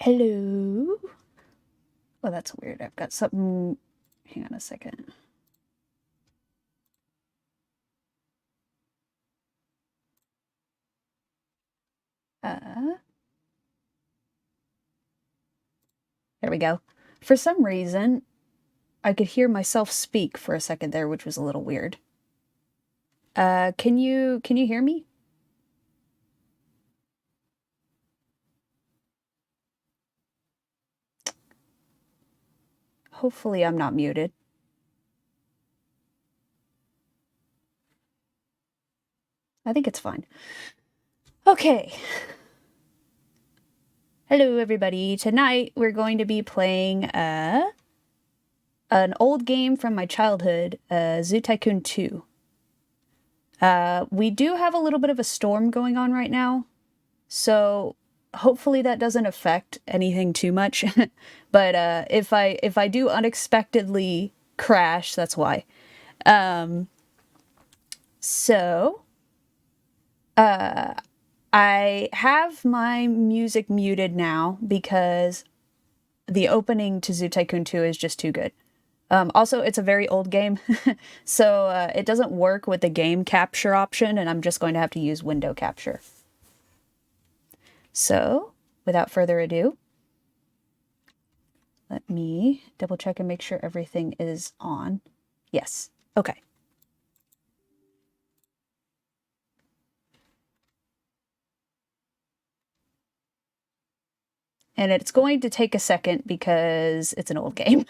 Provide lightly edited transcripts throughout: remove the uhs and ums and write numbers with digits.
Hello? Oh, that's weird. I've got something... Hang on a second. There we go. For some reason, I could hear myself speak for a second there, which was a little weird. Can you hear me? Hopefully I'm not muted. I think it's fine. Okay. Hello, everybody. Tonight we're going to be playing an old game from my childhood, Zoo Tycoon 2. We do have a little bit of a storm going on right now, so hopefully that doesn't affect anything too much. But if I do unexpectedly crash, that's why. I have my music muted now because the opening to Zoo Tycoon 2 is just too good. Also, it's a very old game, so it doesn't work with the game capture option, and I'm just going to have to use window capture. So, without further ado, let me double check and make sure everything is on. Yes. Okay. And it's going to take a second because it's an old game.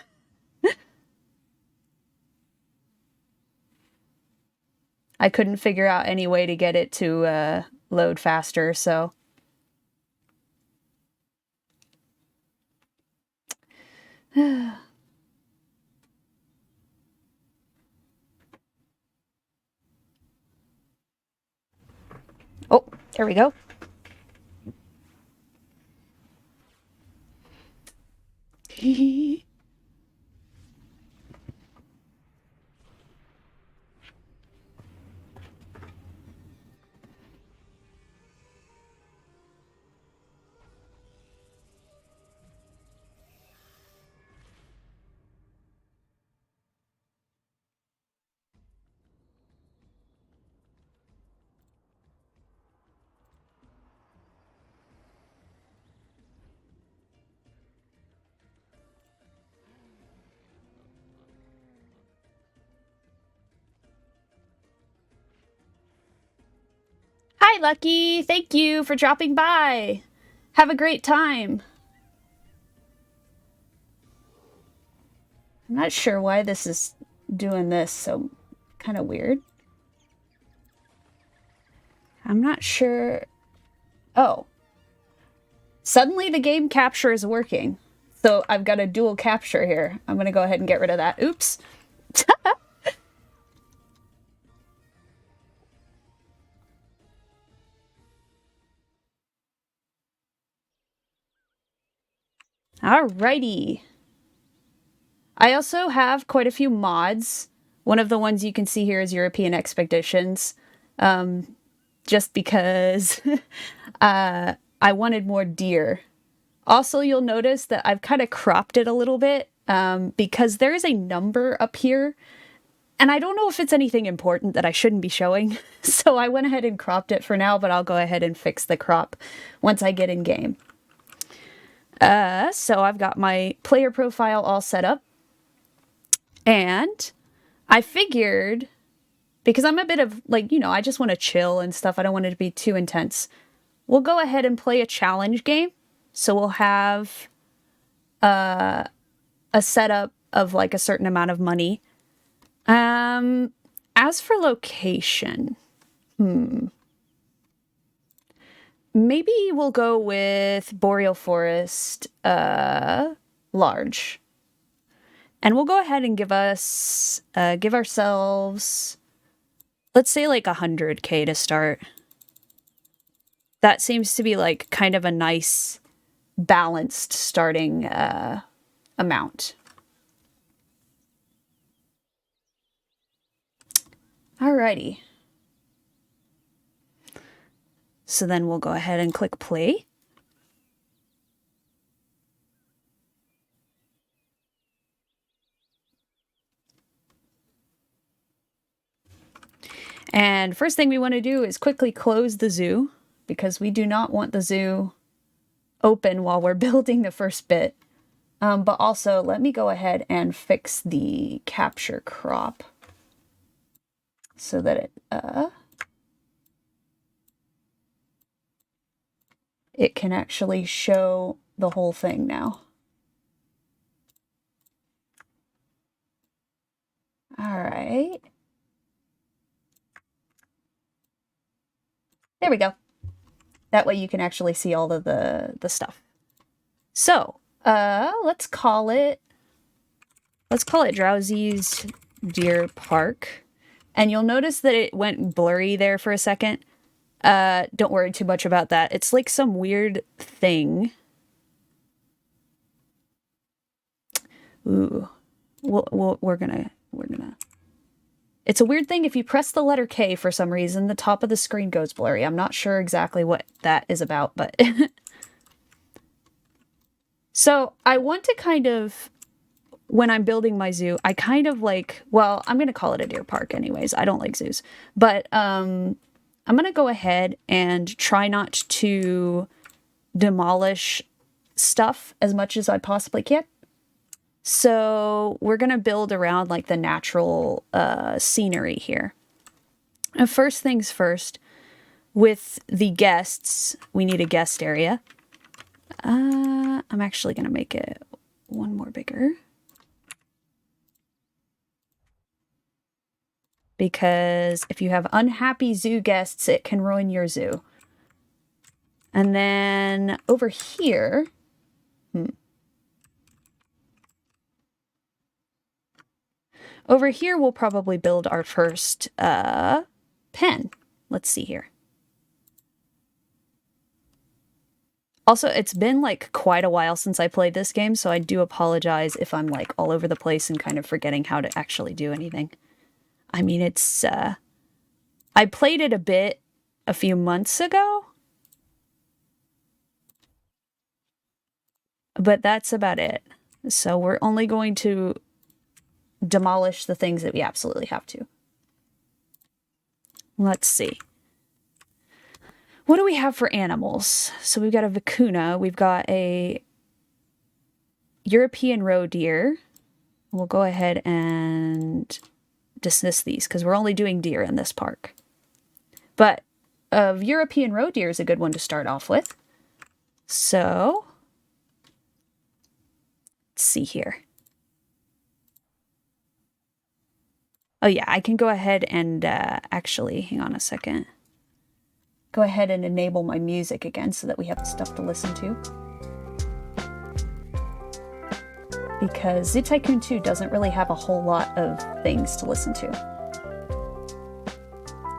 I couldn't figure out any way to get it to load faster, so... Oh, there we go. Hi, Lucky! Thank you for dropping by! Have a great time! I'm not sure why this is doing this, so kind of weird. I'm not sure... Oh. Suddenly the game capture is working. So I've got a dual capture here. I'm gonna go ahead and get rid of that. Oops. Alrighty. I also have quite a few mods. One of the ones you can see here is European Expeditions. Just because I wanted more deer. Also, you'll notice that I've kind of cropped it a little bit because there is a number up here. And I don't know if it's anything important that I shouldn't be showing. So I went ahead and cropped it for now, but I'll go ahead and fix the crop once I get in game. So I've got my player profile all set up. And I figured, because I'm a bit of, like, you know, I just want to chill and stuff. I don't want it to be too intense. We'll go ahead and play a challenge game. So we'll have a setup of, like, a certain amount of money. As for location, maybe we'll go with Boreal Forest, large. And we'll go ahead and give ourselves, let's say like 100K to start. That seems to be like kind of a nice balanced starting amount. Alrighty. So then we'll go ahead and click play. And first thing we want to do is quickly close the zoo, because we do not want the zoo open while we're building the first bit. But also, let me go ahead and fix the capture crop so that it can actually show the whole thing now. All right. There we go. That way you can actually see all of the stuff. So, let's call it Drowsy's Deer Park. And you'll notice that it went blurry there for a second. Don't worry too much about that. It's like some weird thing. Ooh. We're gonna... It's a weird thing. If you press the letter K for some reason, the top of the screen goes blurry. I'm not sure exactly what that is about, but... So I want to kind of, when I'm building my zoo, I kind of like, well, I'm going to call it a deer park anyways. I don't like zoos. But I'm going to go ahead and try not to demolish stuff as much as I possibly can. So we're going to build around like the natural scenery here. And first things first, with the guests, we need a guest area. I'm actually going to make it one more bigger. Because if you have unhappy zoo guests, it can ruin your zoo. And then over here... Over here, we'll probably build our first pen. Let's see here. Also, it's been like quite a while since I played this game, so I do apologize if I'm like all over the place and kind of forgetting how to actually do anything. I mean, it's... I played it a bit a few months ago. But that's about it. So we're only going to demolish the things that we absolutely have to. Let's see. What do we have for animals? So we've got a vicuna. We've got a European roe deer. We'll go ahead and dismiss these because we're only doing deer in this park. But a European roe deer is a good one to start off with. So let's see here. Oh yeah, I can go ahead and actually, hang on a second. Go ahead and enable my music again so that we have stuff to listen to. Because Zoo Tycoon 2 doesn't really have a whole lot of things to listen to.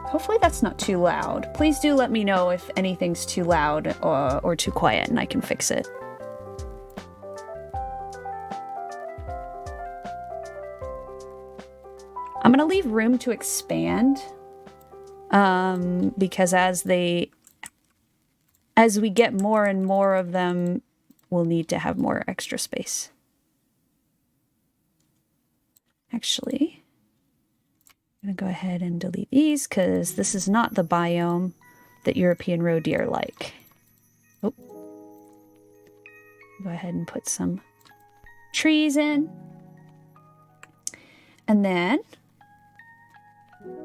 Hopefully that's not too loud. Please do let me know if anything's too loud or too quiet and I can fix it. I'm going to leave room to expand because as we get more and more of them, we'll need to have more extra space. Actually, I'm going to go ahead and delete these because this is not the biome that European roe deer like. Oh. Go ahead and put some trees in. And then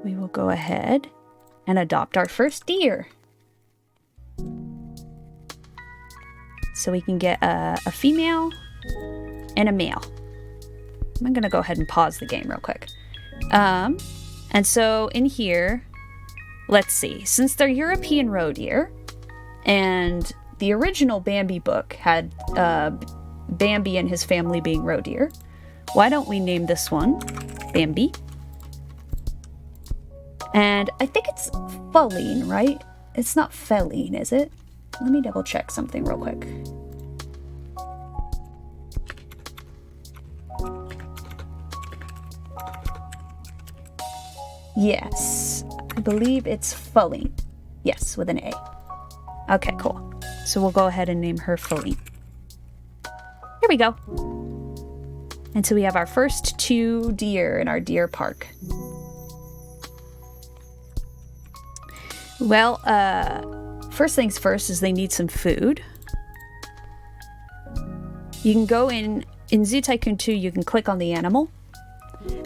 we will go ahead and adopt our first deer. So we can get a female and a male. I'm going to go ahead and pause the game real quick. And so in here, let's see. Since they're European roe deer, and the original Bambi book had Bambi and his family being roe deer, why don't we name this one Bambi? And I think it's Fesliyan, right? It's not Fesliyan, is it? Let me double check something real quick. Yes, I believe it's Fesliyan. Yes, with an A. Okay, cool. So we'll go ahead and name her Fesliyan. Here we go. And so we have our first 2 deer in our deer park. Well, first things first is they need some food. You can go in Zoo Tycoon 2, you can click on the animal.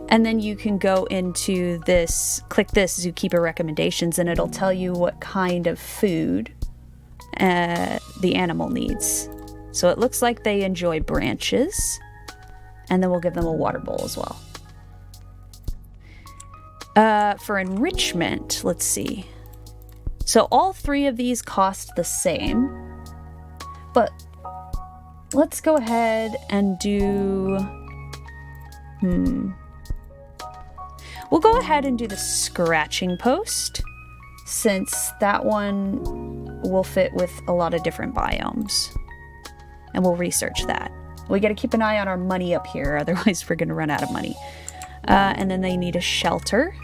And then you can go into this, click this zookeeper recommendations, and it'll tell you what kind of food the animal needs. So it looks like they enjoy branches, and then we'll give them a water bowl as well. For enrichment, let's see. So all three of these cost the same, but let's go ahead and do... We'll go ahead and do the scratching post, since that one will fit with a lot of different biomes. And we'll research that. We gotta keep an eye on our money up here, otherwise we're gonna run out of money. And then they need a shelter.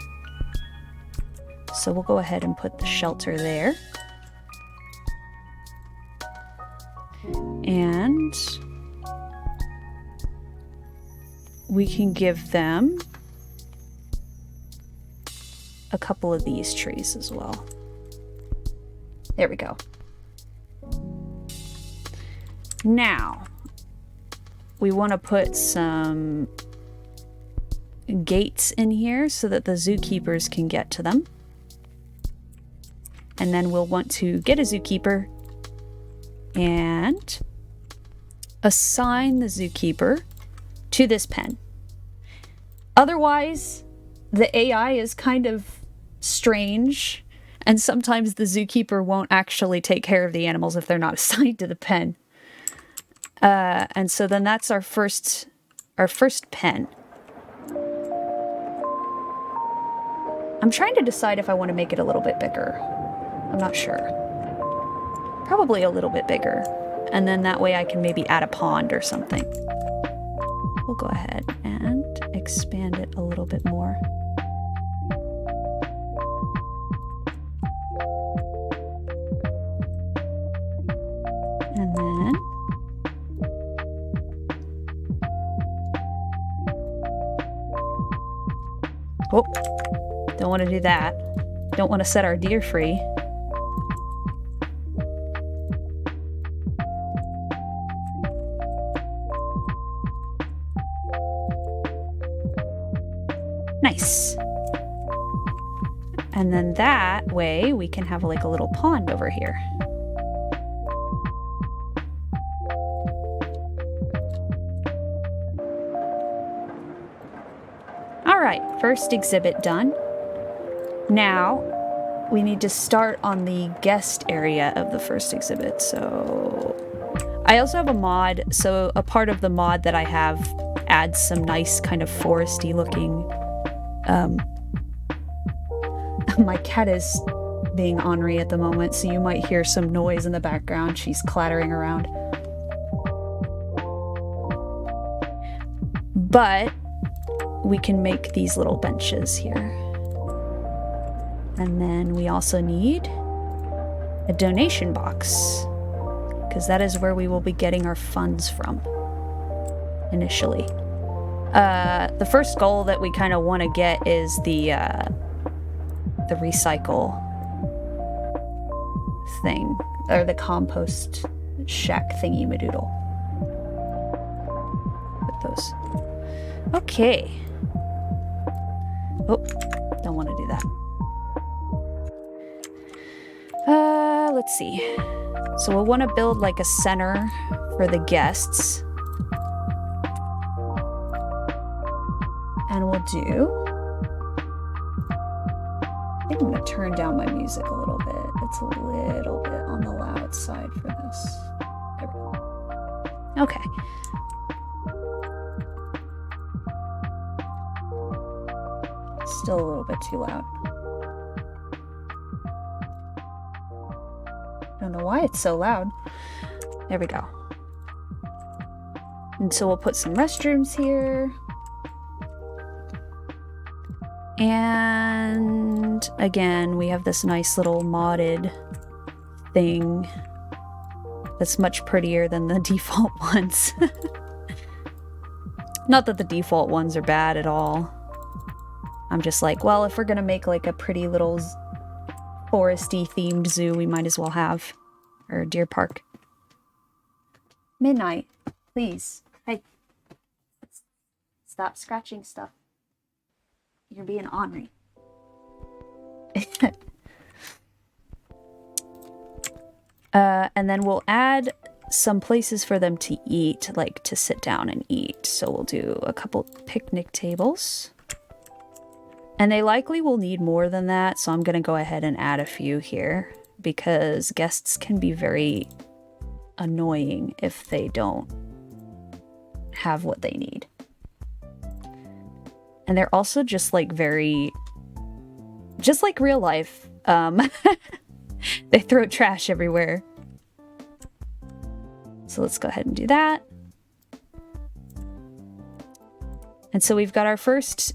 So we'll go ahead and put the shelter there. And we can give them a couple of these trees as well. There we go. Now, we want to put some gates in here so that the zookeepers can get to them. And then we'll want to get a zookeeper and assign the zookeeper to this pen. Otherwise, the AI is kind of strange, and sometimes the zookeeper won't actually take care of the animals if they're not assigned to the pen. And so then that's our first pen. I'm trying to decide if I want to make it a little bit bigger. I'm not sure. Probably a little bit bigger. And then that way I can maybe add a pond or something. We'll go ahead and expand it a little bit more. And then oh, don't want to do that. Don't want to set our deer free. Nice. And then that way we can have like a little pond over here. All right, first exhibit done. Now we need to start on the guest area of the first exhibit. So I also have a mod. So a part of the mod that I have adds some nice kind of foresty looking. My cat is being ornery at the moment, so you might hear some noise in the background. She's clattering around. But we can make these little benches here. And then we also need a donation box, because that is where we will be getting our funds from initially. The first goal that we kind of want to get is the recycle thing, or the compost shack thingy madoodle. Put those. Okay. Oh, don't want to do that. Let's see. So we'll want to build like a center for the guests. And we'll do... I think I'm going to turn down my music a little bit. It's a little bit on the loud side for this. There we go. Okay. Still a little bit too loud. Don't know why it's so loud. There we go. And so we'll put some restrooms here. And again, we have this nice little modded thing that's much prettier than the default ones. Not that the default ones are bad at all. I'm just like, well, if we're gonna make like a pretty little foresty themed zoo we might as well have. Or deer park. Midnight, please. Hey. Stop scratching stuff. You're being ornery. And then we'll add some places for them to eat, like to sit down and eat. So we'll do a couple picnic tables. And they likely will need more than that, so I'm going to go ahead and add a few here, because guests can be very annoying if they don't have what they need. And they're also just like just like real life. They throw trash everywhere. So let's go ahead and do that. And so we've got our first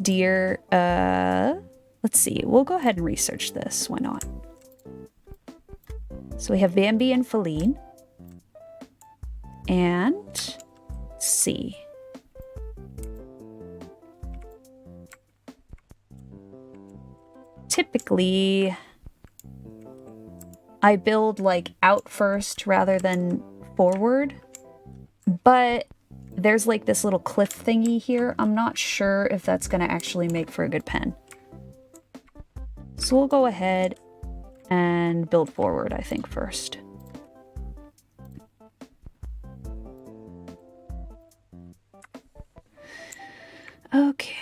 deer. Let's see. We'll go ahead and research this. Why not? So we have Bambi and Feline. And let's see. Typically, I build like out first rather than forward, but there's like this little cliff thingy here. I'm not sure if that's going to actually make for a good pen. So we'll go ahead and build forward, I think, first. Okay.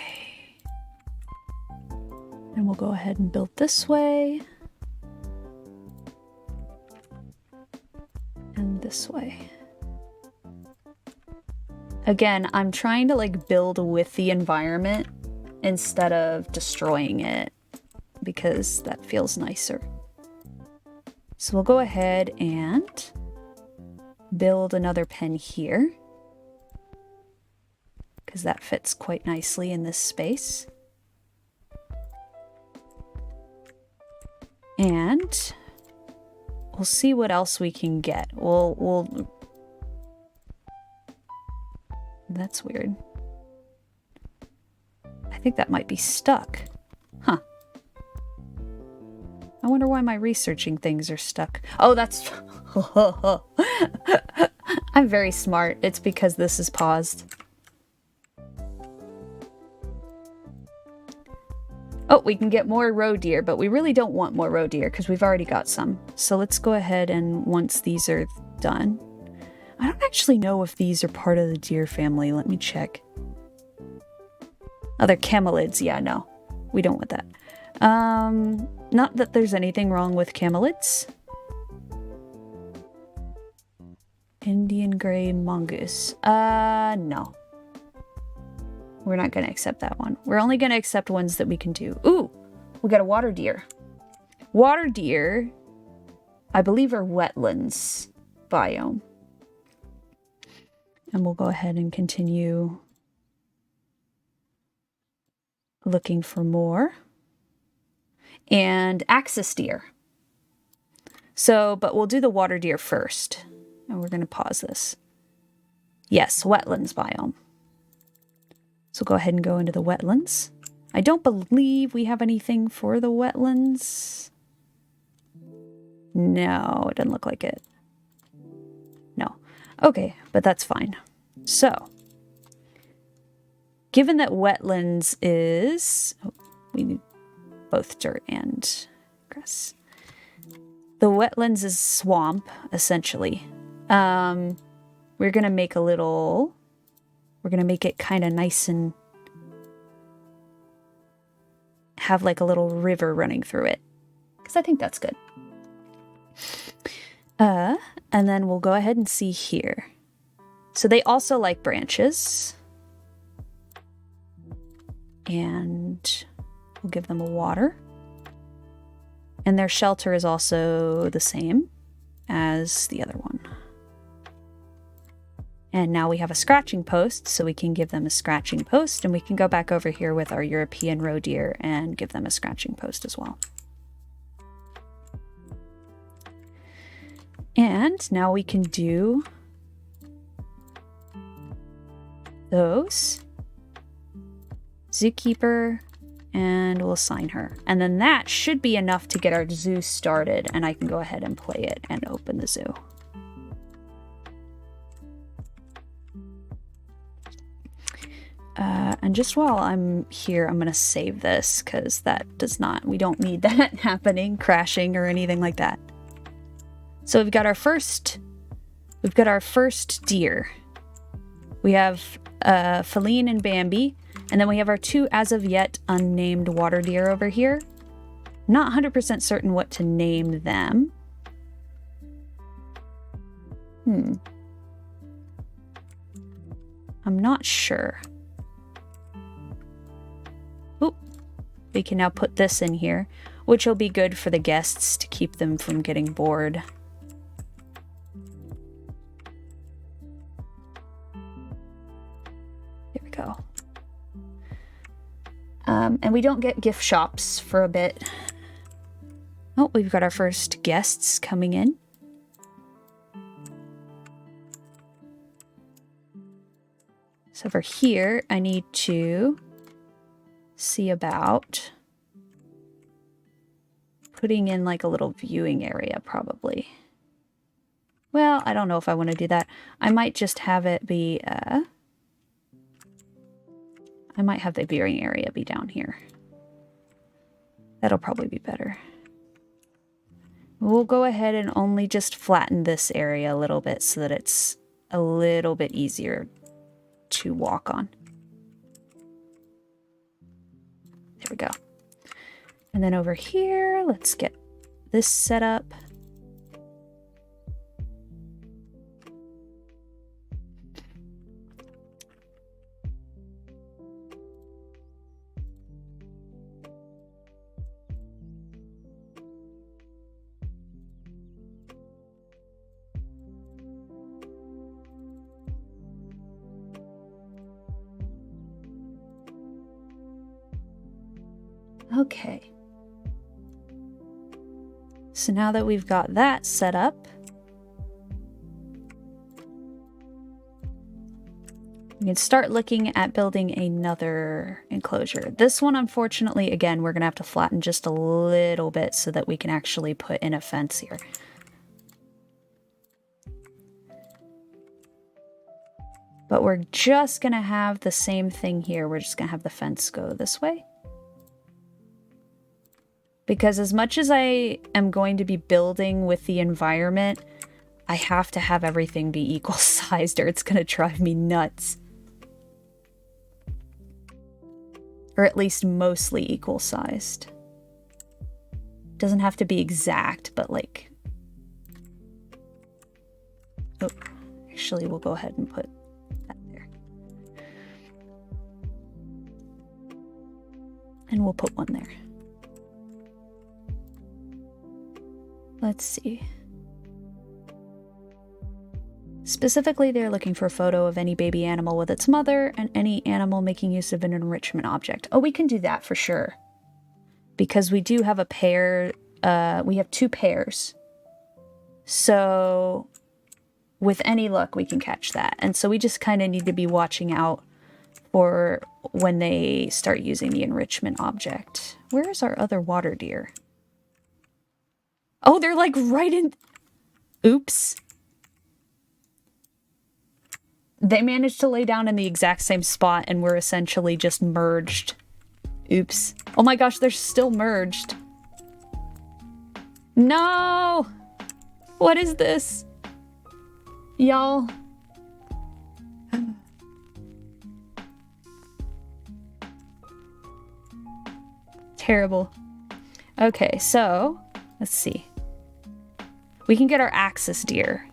And we'll go ahead and build this way. And this way. Again, I'm trying to like build with the environment instead of destroying it, because that feels nicer. So we'll go ahead and build another pen here, because that fits quite nicely in this space. And we'll see what else we can get. We'll That's weird. I think that might be stuck. Huh. I wonder why my researching things are stuck. Oh, that's... I'm very smart. It's because this is paused. Oh, we can get more roe deer, but we really don't want more roe deer because we've already got some. So let's go ahead and once these are done... I don't actually know if these are part of the deer family. Let me check. Oh, they're camelids. Yeah, no. We don't want that. Not that there's anything wrong with camelids. Indian gray mongoose. No. We're not going to accept that one. We're only going to accept ones that we can do. Ooh, we got a water deer. Water deer, I believe, are wetlands biome. And we'll go ahead and continue looking for more. And axis deer. So, but we'll do the water deer first. And we're going to pause this. Yes, wetlands biome. So go ahead and go into the wetlands. I don't believe we have anything for the wetlands. No, it doesn't look like it. No. Okay, but that's fine. So, given that wetlands is... Oh, we need both dirt and grass. The wetlands is swamp, essentially. We're going to make a little... We're going to make it kind of nice and have like a little river running through it. Because I think that's good. And then we'll go ahead and see here. So they also like branches. And we'll give them a water. And their shelter is also the same as the other one. And now we have a scratching post, so we can give them a scratching post, and we can go back over here with our European roe deer and give them a scratching post as well. And now we can do those. Zookeeper And we'll assign her. And then that should be enough to get our zoo started, and I can go ahead and play it and open the zoo. And just while I'm here, I'm gonna save this because we don't need that happening, crashing or anything like that. So we've got our first deer. We have Fesliyan and Bambi, and then we have our two as of yet unnamed water deer over here. Not 100% certain what to name them. I'm not sure. Oop. We can now put this in here, which will be good for the guests to keep them from getting bored. There we go. And we don't get gift shops for a bit. Oh, we've got our first guests coming in. So over here, I need to see about putting in like a little viewing area, probably. Well, I don't know if I want to do that. I might just have it be, I might have the viewing area be down here. That'll probably be better. We'll go ahead and only just flatten this area a little bit so that it's a little bit easier to walk on. There we go. And then over here, let's get this set up. Okay. So now that we've got that set up, we can start looking at building another enclosure. This one, unfortunately, again, we're going to have to flatten just a little bit so that we can actually put in a fence here. But we're just going to have the same thing here. We're just going to have the fence go this way. Because as much as I am going to be building with the environment, I have to have everything be equal sized or it's going to drive me nuts. Or at least mostly equal sized. Doesn't have to be exact, but like... Oh, actually we'll go ahead and put that there. And we'll put one there. Let's see. Specifically, they're looking for a photo of any baby animal with its mother and any animal making use of an enrichment object. Oh, we can do that for sure. Because we do have a pair, we have two pairs. So with any luck, we can catch that. And so we just kind of need to be watching out for when they start using the enrichment object. Where is our other water deer? Oh, they're like right in... Oops. They managed to lay down in the exact same spot and were essentially just merged. Oops. Oh my gosh, they're still merged. No! What is this? Y'all. Terrible. Okay, so let's see. We can get our axis deer.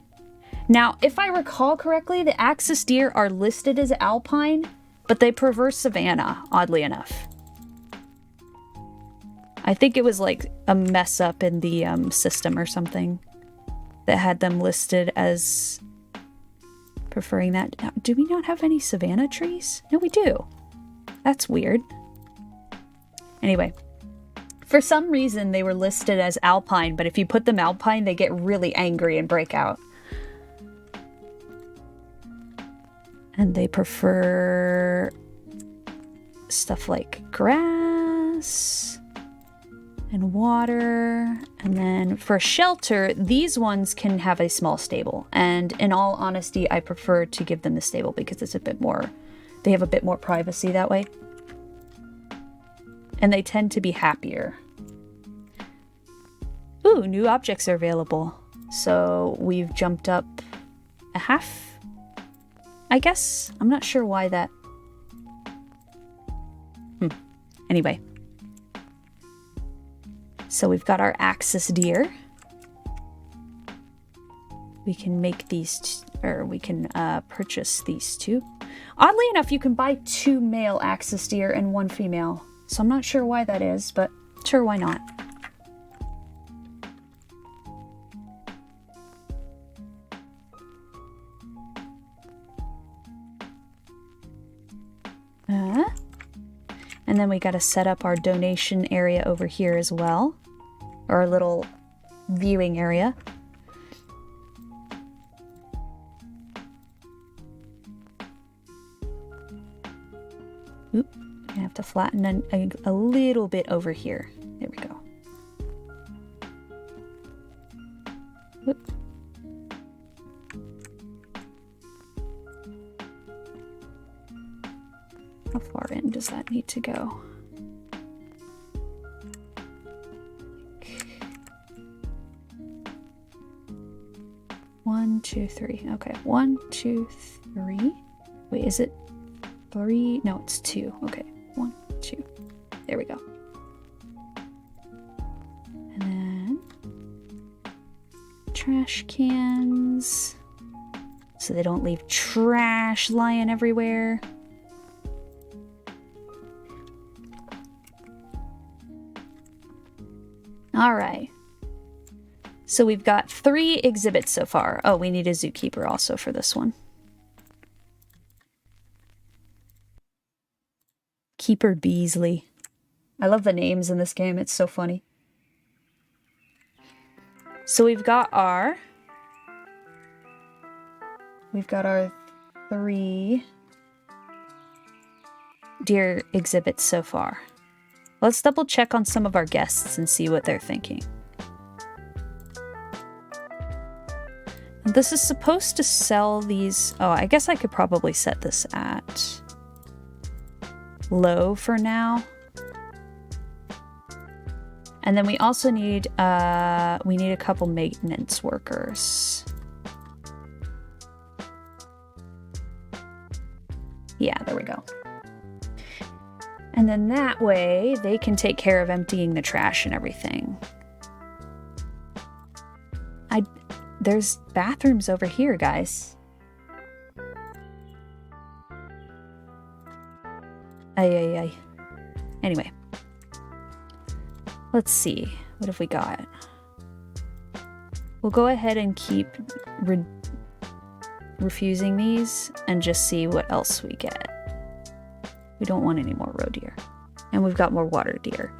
Now, if I recall correctly, the axis deer are listed as alpine, but they prefer savanna, oddly enough. I think it was like a mess up in the system or something that had them listed as preferring that. Now, do we not have any savanna trees? No, we do. That's weird. Anyway. For some reason, they were listed as alpine, but if you put them alpine, they get really angry and break out. And they prefer stuff like grass grass and water. And then for shelter, these ones can have a small stable. And in all honesty, I prefer to give them the stable because it's a bit more, they have a bit more privacy that way. And they tend to be happier. Ooh, new objects are available. So we've jumped up a half, I guess. I'm not sure why that... Anyway. So we've got our axis deer. We can make these, or we can purchase these two. Oddly enough, you can buy 2 male axis deer and 1 female. So I'm not sure why that is, but sure, why not? And then we got to set up our donation area over here as well. Or our little viewing area. Oop, I have to flatten a little bit over here. There we go. Oop. How far in does that need to go? 1, 2, 3. Okay, 1, 2, 3. Wait, is it 3? No, it's 2. Okay, 1, 2. There we go. And then trash cans, so they don't leave trash lying everywhere. All right. So we've got 3 exhibits so far. Oh, we need a zookeeper also for this one. Keeper Beasley. I love the names in this game. It's so funny. So we've got our 3 deer exhibits so far. Let's double check on some of our guests and see what they're thinking. This is supposed to sell these... Oh, I guess I could probably set this at low for now. And then we also need a couple maintenance workers. Yeah, there we go. And then that way they can take care of emptying the trash and everything. There's bathrooms over here, guys. Ay. Anyway. Let's see. What have we got? We'll go ahead and keep refusing these and just see what else we get. We don't want any more roe deer. And we've got more water deer.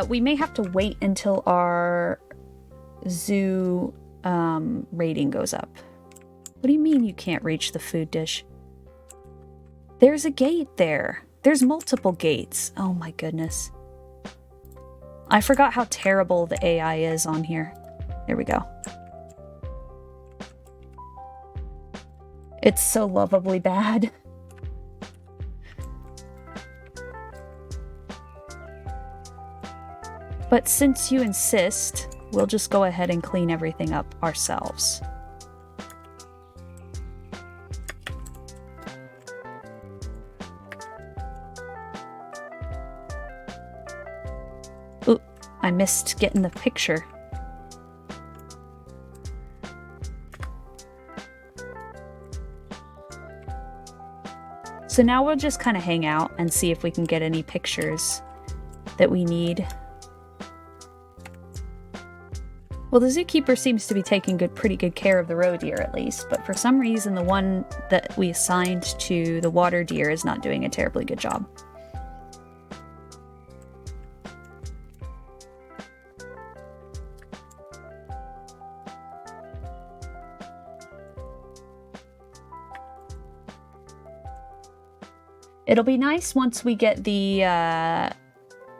We may have to wait until our zoo rating goes up. What do you mean you can't reach the food dish? There's a gate there. There's multiple gates. Oh my goodness. I forgot how terrible the AI is on here. There we go. It's so lovably bad. But since you insist, we'll just go ahead and clean everything up ourselves. Ooh, I missed getting the picture. So now we'll just kind of hang out and see if we can get any pictures that we need. Well, the zookeeper seems to be taking pretty good care of the roe deer at least, but for some reason the one that we assigned to the water deer is not doing a terribly good job. It'll be nice once we get the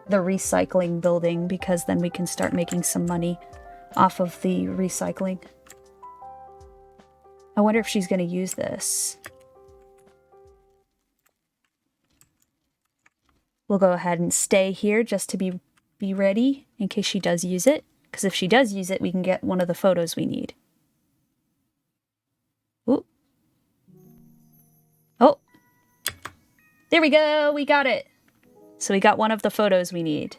the recycling building, because then we can start making some money off of the recycling. I wonder if she's going to use this. We'll go ahead and stay here just to be ready in case she does use it. Because if she does use it, we can get one of the photos we need. Ooh. Oh. There we go. We got it. So we got one of the photos we need.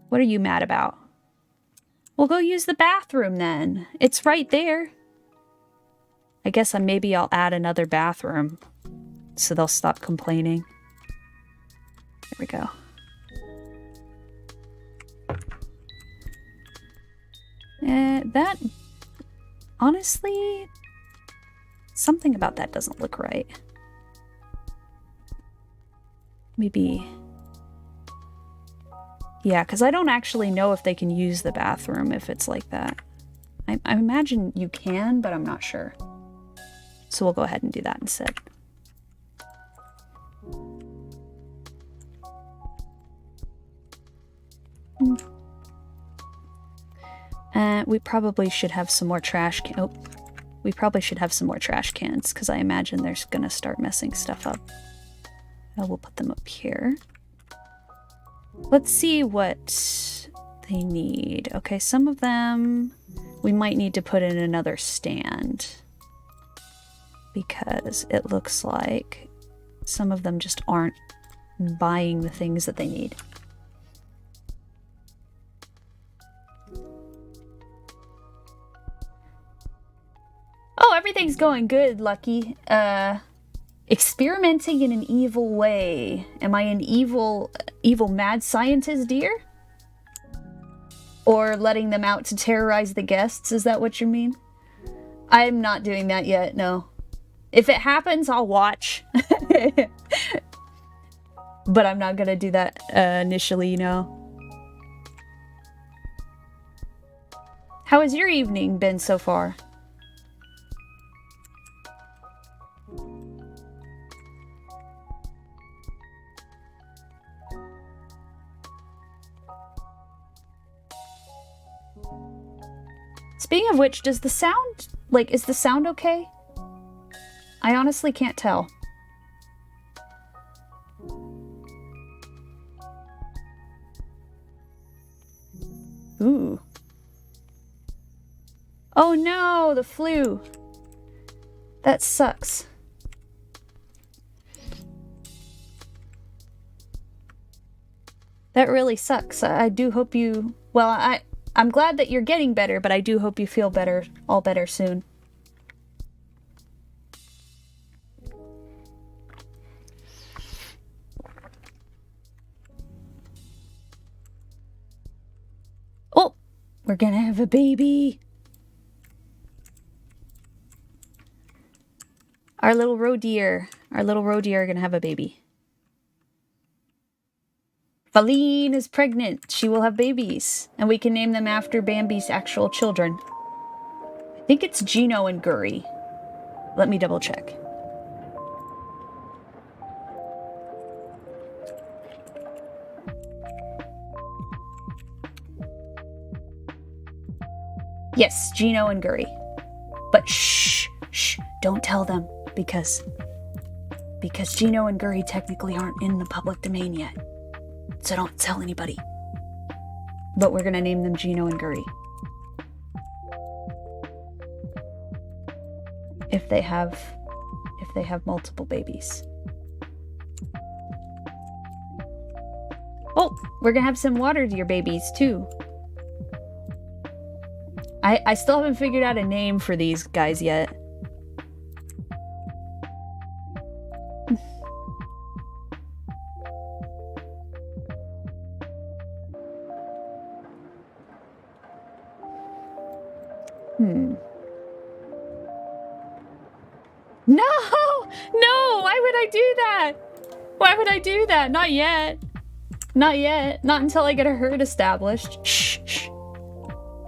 What are you mad about? We'll go use the bathroom then. It's right there. I guess maybe I'll add another bathroom so they'll stop complaining. There we go. That, honestly, something about that doesn't look right. Maybe... Yeah, because I don't actually know if they can use the bathroom if it's like that. I imagine you can, but I'm not sure. So we'll go ahead and do that instead. We probably should have some more trash cans. Oh, we probably should have some more trash cans because I imagine they're gonna start messing stuff up. We'll put them up here. Let's see what they need. Okay, some of them we might need to put in another stand because it looks like some of them just aren't buying the things that they need. Oh, everything's going good, Lucky. Experimenting in an evil way. Am I an evil mad scientist, dear? Or letting them out to terrorize the guests? Is that what you mean? I'm not doing that yet, no. If it happens, I'll watch. But I'm not gonna do that initially, you know. How has your evening been so far? Speaking of which, does the sound, like, is the sound okay? I honestly can't tell. Ooh. Oh no, the flu. That sucks. That really sucks. I do hope you, well, I'm glad that you're getting better, but I do hope you feel better, all better soon. Oh, we're gonna have a baby. Our little roe deer are gonna have a baby. Fesliyan is pregnant. She will have babies. And we can name them after Bambi's actual children. I think it's Gino and Guri. Let me double check. Yes, Gino and Guri. But shh, don't tell them because Gino and Guri technically aren't in the public domain yet. So don't tell anybody. But we're gonna name them Gino and Guri. If they have multiple babies. Oh, we're gonna have some water deer babies too. I still haven't figured out a name for these guys yet. No, why would I do that? Why would I do that? Not yet. Not yet. Not until I get a herd established. Shh.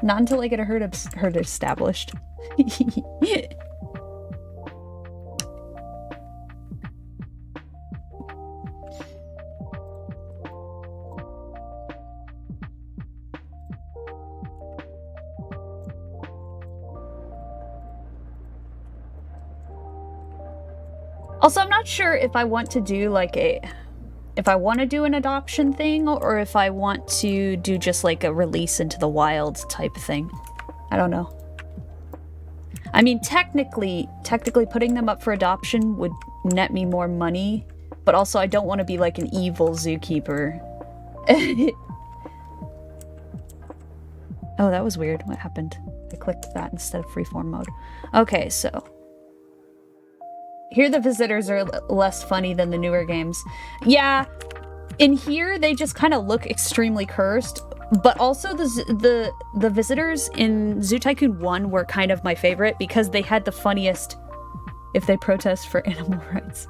Not until I get a herd established. Also, I'm not sure if I want to do like if I want to do an adoption thing or if I want to do just like a release into the wild type thing. I don't know. I mean, technically putting them up for adoption would net me more money, but also I don't want to be like an evil zookeeper. Oh, that was weird. What happened? I clicked that instead of freeform mode. Okay, so here the visitors are less funny than the newer games. Yeah, in here they just kind of look extremely cursed, but also the visitors in Zoo Tycoon 1 were kind of my favorite because they had the funniest if they protest for animal rights.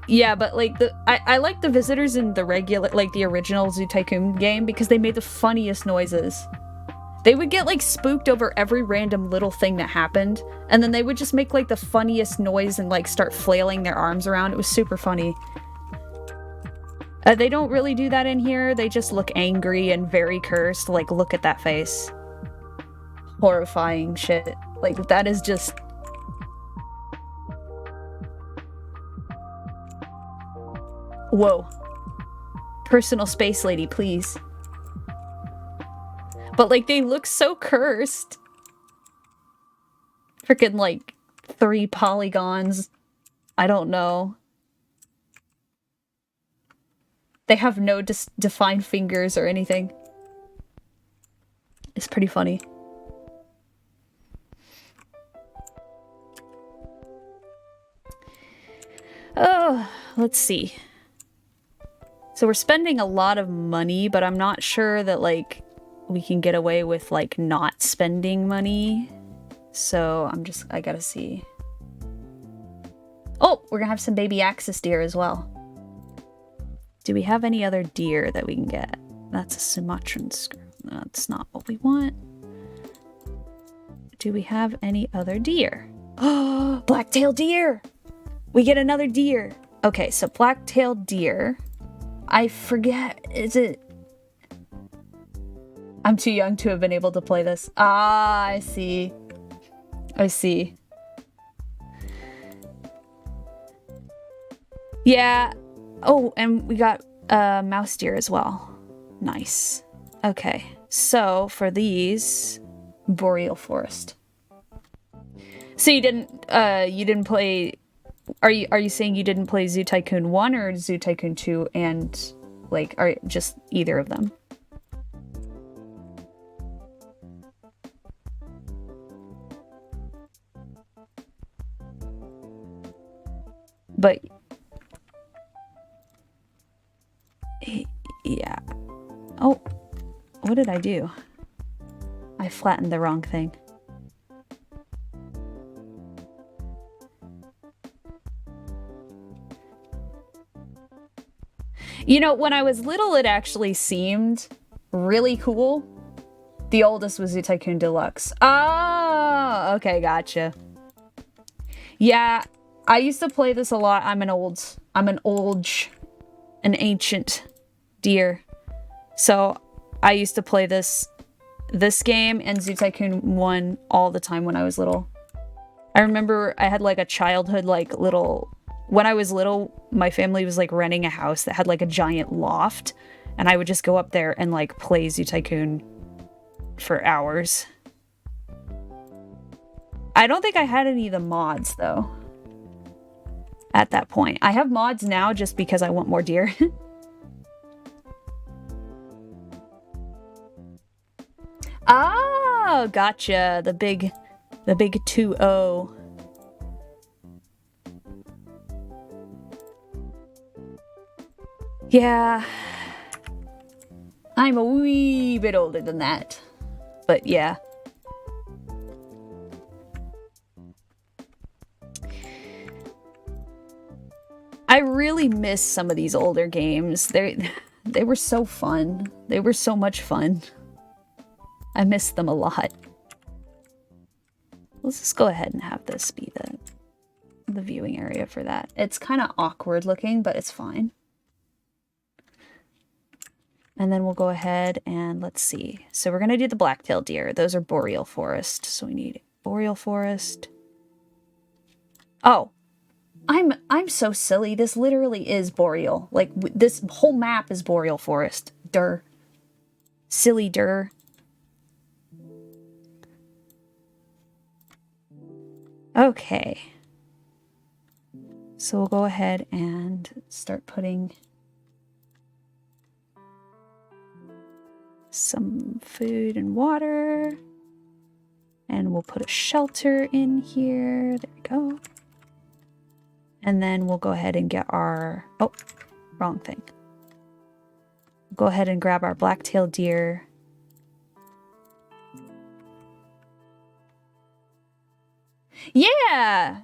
Yeah, but like I like the visitors in the regular, like the original Zoo Tycoon game because they made the funniest noises. They would get like spooked over every random little thing that happened, and then they would just make like the funniest noise and like start flailing their arms around. It was super funny. They don't really do that in here. They just look angry and very cursed. Like, look at that face. Horrifying shit. Like, that is just... Whoa. Personal space lady, please. But, like, they look so cursed. Freaking, like, 3 polygons. I don't know. They have no defined fingers or anything. It's pretty funny. Oh, let's see. So we're spending a lot of money, but I'm not sure that, like, we can get away with, like, not spending money. So I gotta see. Oh, we're gonna have some baby axis deer as well. Do we have any other deer that we can get? That's a Sumatran screw. That's not what we want. Do we have any other deer? Oh, black-tailed deer! We get another deer. Okay, so black-tailed deer. I forget, is it... I'm too young to have been able to play this. Ah, I see. I see. Yeah. Oh, and we got mouse deer as well. Nice. Okay, so for these, boreal forest. So you didn't play... Are you saying you didn't play Zoo Tycoon 1 or Zoo Tycoon 2 and, like, are just either of them? But... yeah. Oh, what did I do? I flattened the wrong thing. You know, when I was little, it actually seemed really cool. The oldest was Zoo Tycoon Deluxe. Oh, okay, gotcha. Yeah, I used to play this a lot. I'm an ancient deer. So I used to play this game and Zoo Tycoon 1 all the time when I was little. I remember I had like a childhood like little... When I was little, my family was like renting a house that had like a giant loft, and I would just go up there and like play Zoo Tycoon for hours. I don't think I had any of the mods though. At that point. I have mods now just because I want more deer. Oh, gotcha. The big 2-0. Yeah. I'm a wee bit older than that. But yeah. I really miss some of these older games. They were so fun. They were so much fun. I miss them a lot. Let's just go ahead and have this be the viewing area for that. It's kind of awkward looking, but it's fine. And then we'll go ahead and let's see. So we're going to do the black-tailed deer. Those are boreal forest. So we need boreal forest. Oh, I'm so silly. This literally is boreal. Like this whole map is boreal forest. Durr. Silly durr. Okay. So we'll go ahead and start putting some food and water. And we'll put a shelter in here. There we go. And then we'll go ahead and get our... Oh, wrong thing. Go ahead and grab our black-tailed deer. Yeah!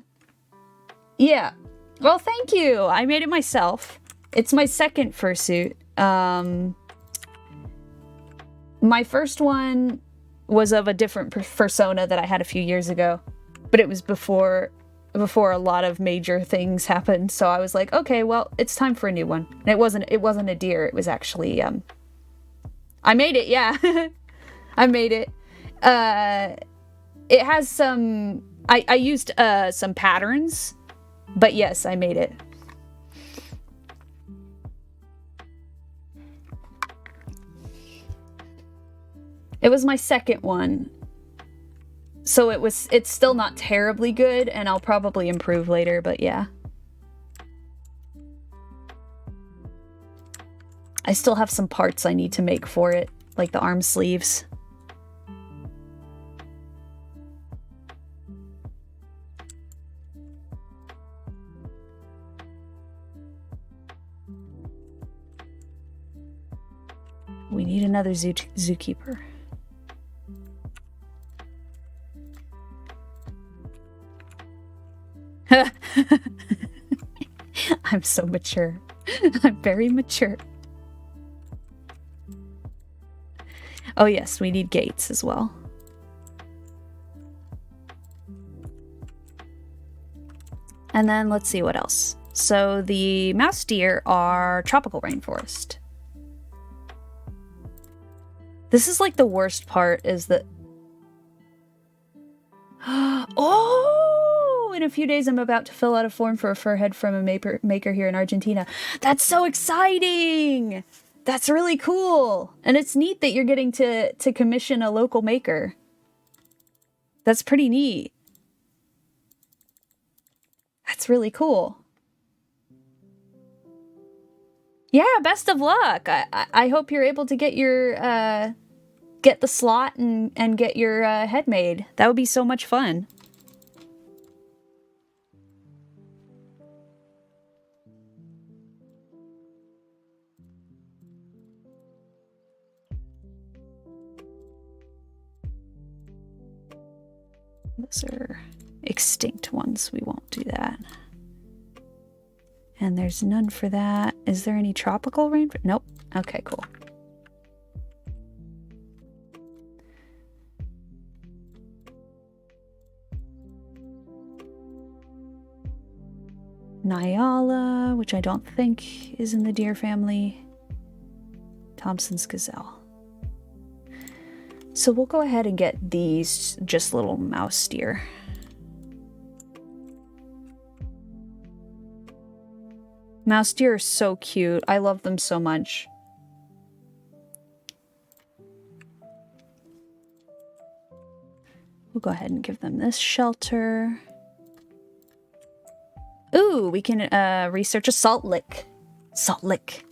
Yeah. Well, thank you. I made it myself. It's my second fursuit. My first one was of a different persona that I had a few years ago, but it was before a lot of major things happened. So I was like, okay, well, it's time for a new one. And it wasn't a deer. It was actually, I made it. Yeah. I made it. It has some, I used, some patterns, but yes, I made it. It was my second one. So it's still not terribly good, and I'll probably improve later, but yeah. I still have some parts I need to make for it, like the arm sleeves. We need another zookeeper. I'm so mature. I'm very mature. Oh yes, we need gates as well. And then let's see what else. So the mouse deer are tropical rainforest. This is like the worst part is that... Oh! In a few days I'm about to fill out a form for a fur head from a maker here in Argentina. That's so exciting! That's really cool! And it's neat that you're getting to commission a local maker. That's pretty neat. That's really cool. Yeah, best of luck! I hope you're able to get your... get the slot and get your head made. That would be so much fun. Those are extinct ones. We won't do that. And there's none for that. Is there any tropical rain? Nope. Okay, cool. Nyala, which I don't think is in the deer family. Thompson's gazelle. So we'll go ahead and get these just little mouse deer. Mouse deer are so cute. I love them so much. We'll go ahead and give them this shelter. Ooh, we can research a salt lick. Salt lick.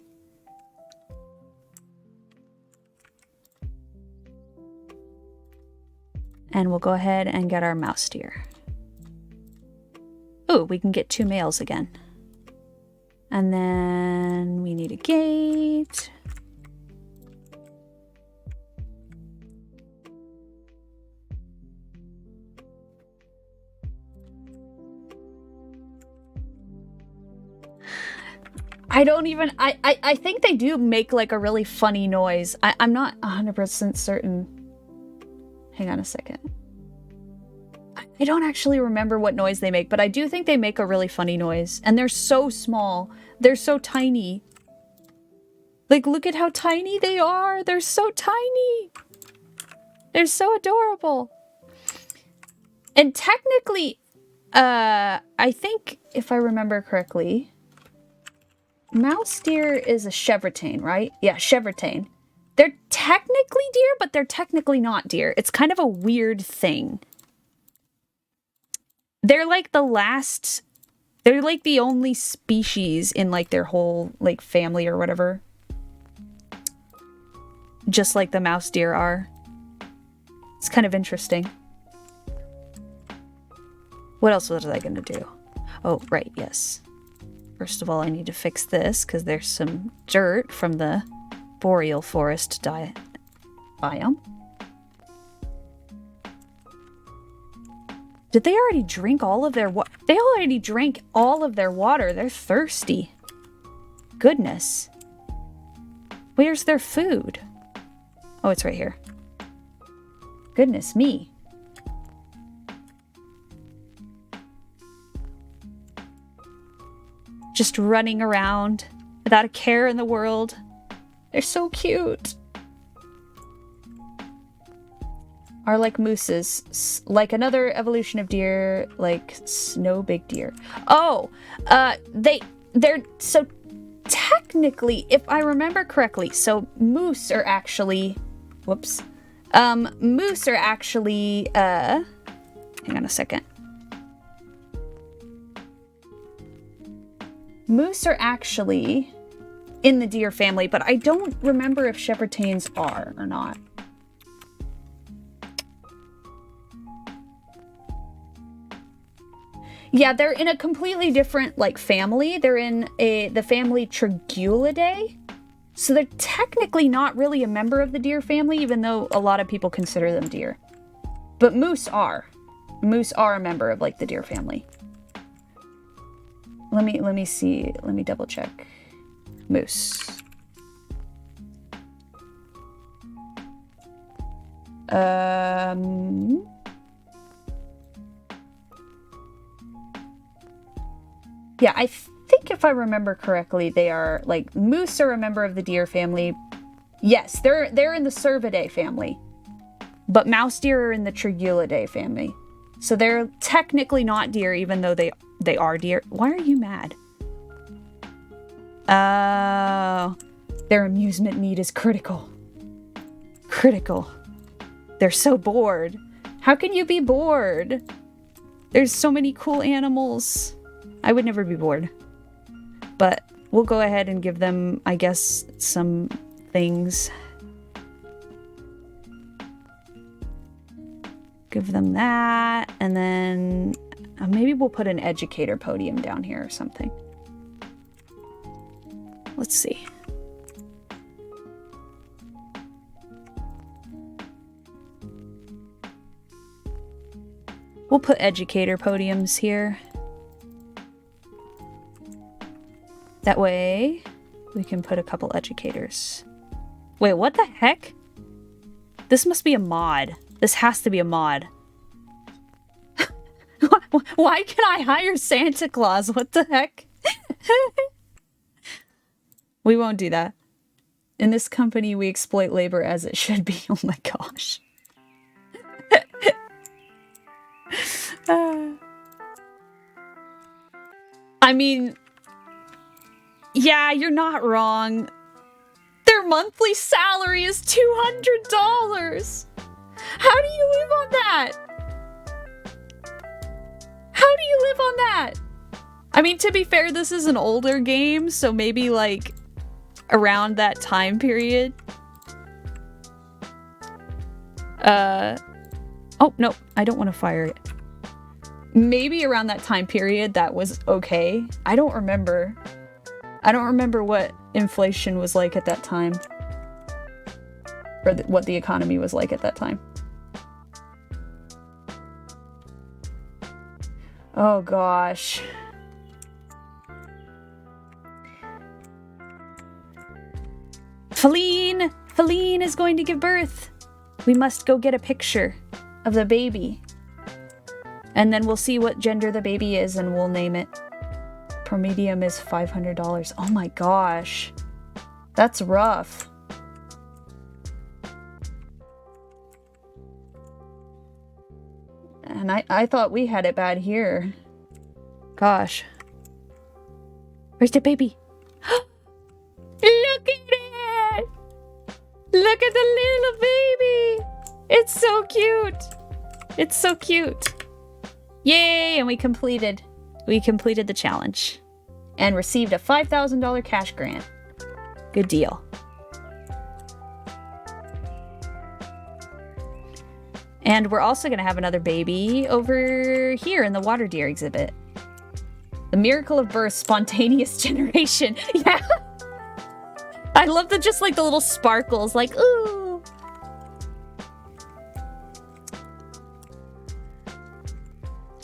And we'll go ahead and get our mouse deer. Ooh, we can get 2 males again. And then we need a gate. I don't even... I think they do make like a really funny noise. I'm not 100% certain. Hang on a second. I don't actually remember what noise they make, but I do think they make a really funny noise. And they're so small. They're so tiny. Like, look at how tiny they are. They're so tiny. They're so adorable. And technically, I think, if I remember correctly, mouse deer is a chevrotain, right? Yeah, chevrotain. They're technically deer, but they're technically not deer. It's kind of a weird thing. They're like the last... They're like the only species in like their whole like family or whatever. Just like the mouse deer are. It's kind of interesting. What else was I gonna do? Oh, right, yes. First of all, I need to fix this because there's some dirt from the boreal forest biome. Did they already drink all of their water? They already drank all of their water. They're thirsty. Goodness. Where's their food? Oh, it's right here. Goodness me. Just running around without a care in the world. They're so cute. Are like mooses, like another evolution of deer, like snow big deer. Oh, they're so technically, if I remember correctly, so moose are actually, whoops, moose are actually, hang on a second. Moose are actually in the deer family, but I don't remember if chevrotains are or not. Yeah, they're in a completely different, like, family. They're in the family Tragulidae. So they're technically not really a member of the deer family, even though a lot of people consider them deer. But moose are. Moose are a member of, like, the deer family. Let me see. Let me double check. Moose. Yeah, I think if I remember correctly, they are, like, moose are a member of the deer family. Yes, they're in the Cervidae family. But mouse deer are in the Tragulidae family. So they're technically not deer, even though they are deer. Why are you mad? Oh, their amusement need is critical. Critical. They're so bored. How can you be bored? There's so many cool animals. I would never be bored. But we'll go ahead and give them, I guess, some things. Give them that, and then maybe we'll put an educator podium down here or something. Let's see. We'll put educator podiums here. That way, we can put a couple educators. Wait, what the heck? This must be a mod. This has to be a mod. Why can I hire Santa Claus? What the heck? We won't do that. In this company, we exploit labor as it should be. Oh my gosh. I mean... Yeah, you're not wrong. Their monthly salary is $200. How do you live on that? How do you live on that? I mean, to be fair, this is an older game, so maybe like around that time period. Oh, no, I don't want to fire it. Maybe around that time period that was okay. I don't remember. I don't remember what inflation was like at that time. Or what the economy was like at that time. Oh gosh. Feline! Feline is going to give birth! We must go get a picture of the baby. And then we'll see what gender the baby is and we'll name it. Per medium is $500. Oh my gosh. That's rough. And I thought we had it bad here. Gosh. Where's the baby? Look at it! Look at the little baby! It's so cute! It's so cute. Yay! And we completed the challenge. And received a $5,000 cash grant. Good deal. And we're also going to have another baby over here in the water deer exhibit. The miracle of birth, spontaneous generation. Yeah. I love just like the little sparkles, like, ooh.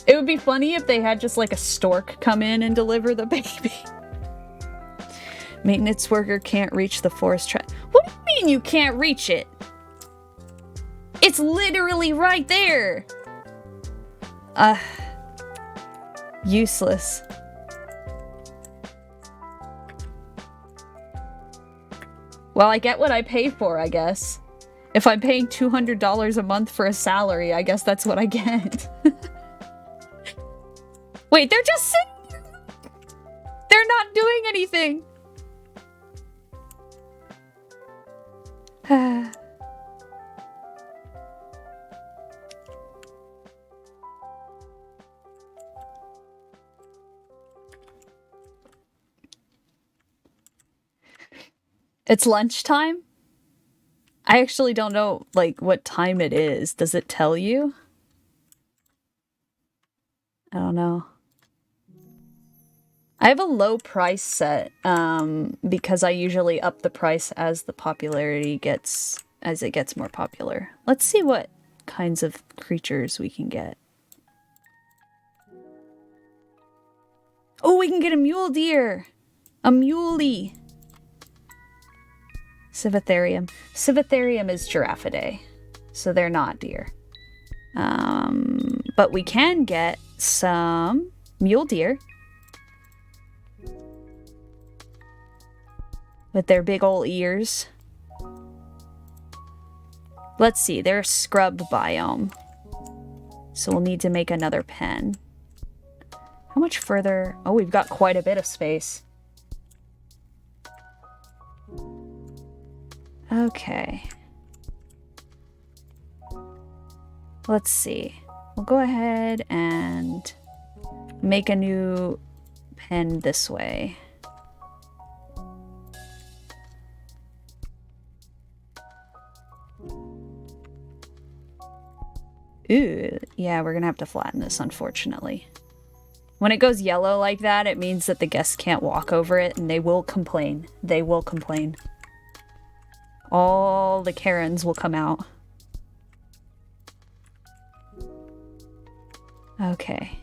It would be funny if they had just like a stork come in and deliver the baby. Maintenance worker can't reach the forest track. What do you mean you can't reach it? It's literally right there. Useless. Well, I get what I pay for, I guess. If I'm paying $200 a month for a salary, I guess that's what I get. Wait, they're just sitting. They're not doing anything. It's lunchtime? I actually don't know, like, what time it is. Does it tell you? I don't know. I have a low price set, because I usually up the price as the popularity gets, as it gets more popular. Let's see what kinds of creatures we can get. Oh, we can get a mule deer! A muley! Civatherium. Civatherium is Giraffidae, so they're not deer. But we can get some mule deer with their big ol' ears. Let's see, they're a scrub biome, so we'll need to make another pen. How much further? Oh, we've got quite a bit of space. Okay. Let's see. We'll go ahead and make a new pen this way. Ooh, yeah, we're gonna have to flatten this, unfortunately. When it goes yellow like that, it means that the guests can't walk over it, and they will complain. They will complain. All the Karens will come out. Okay.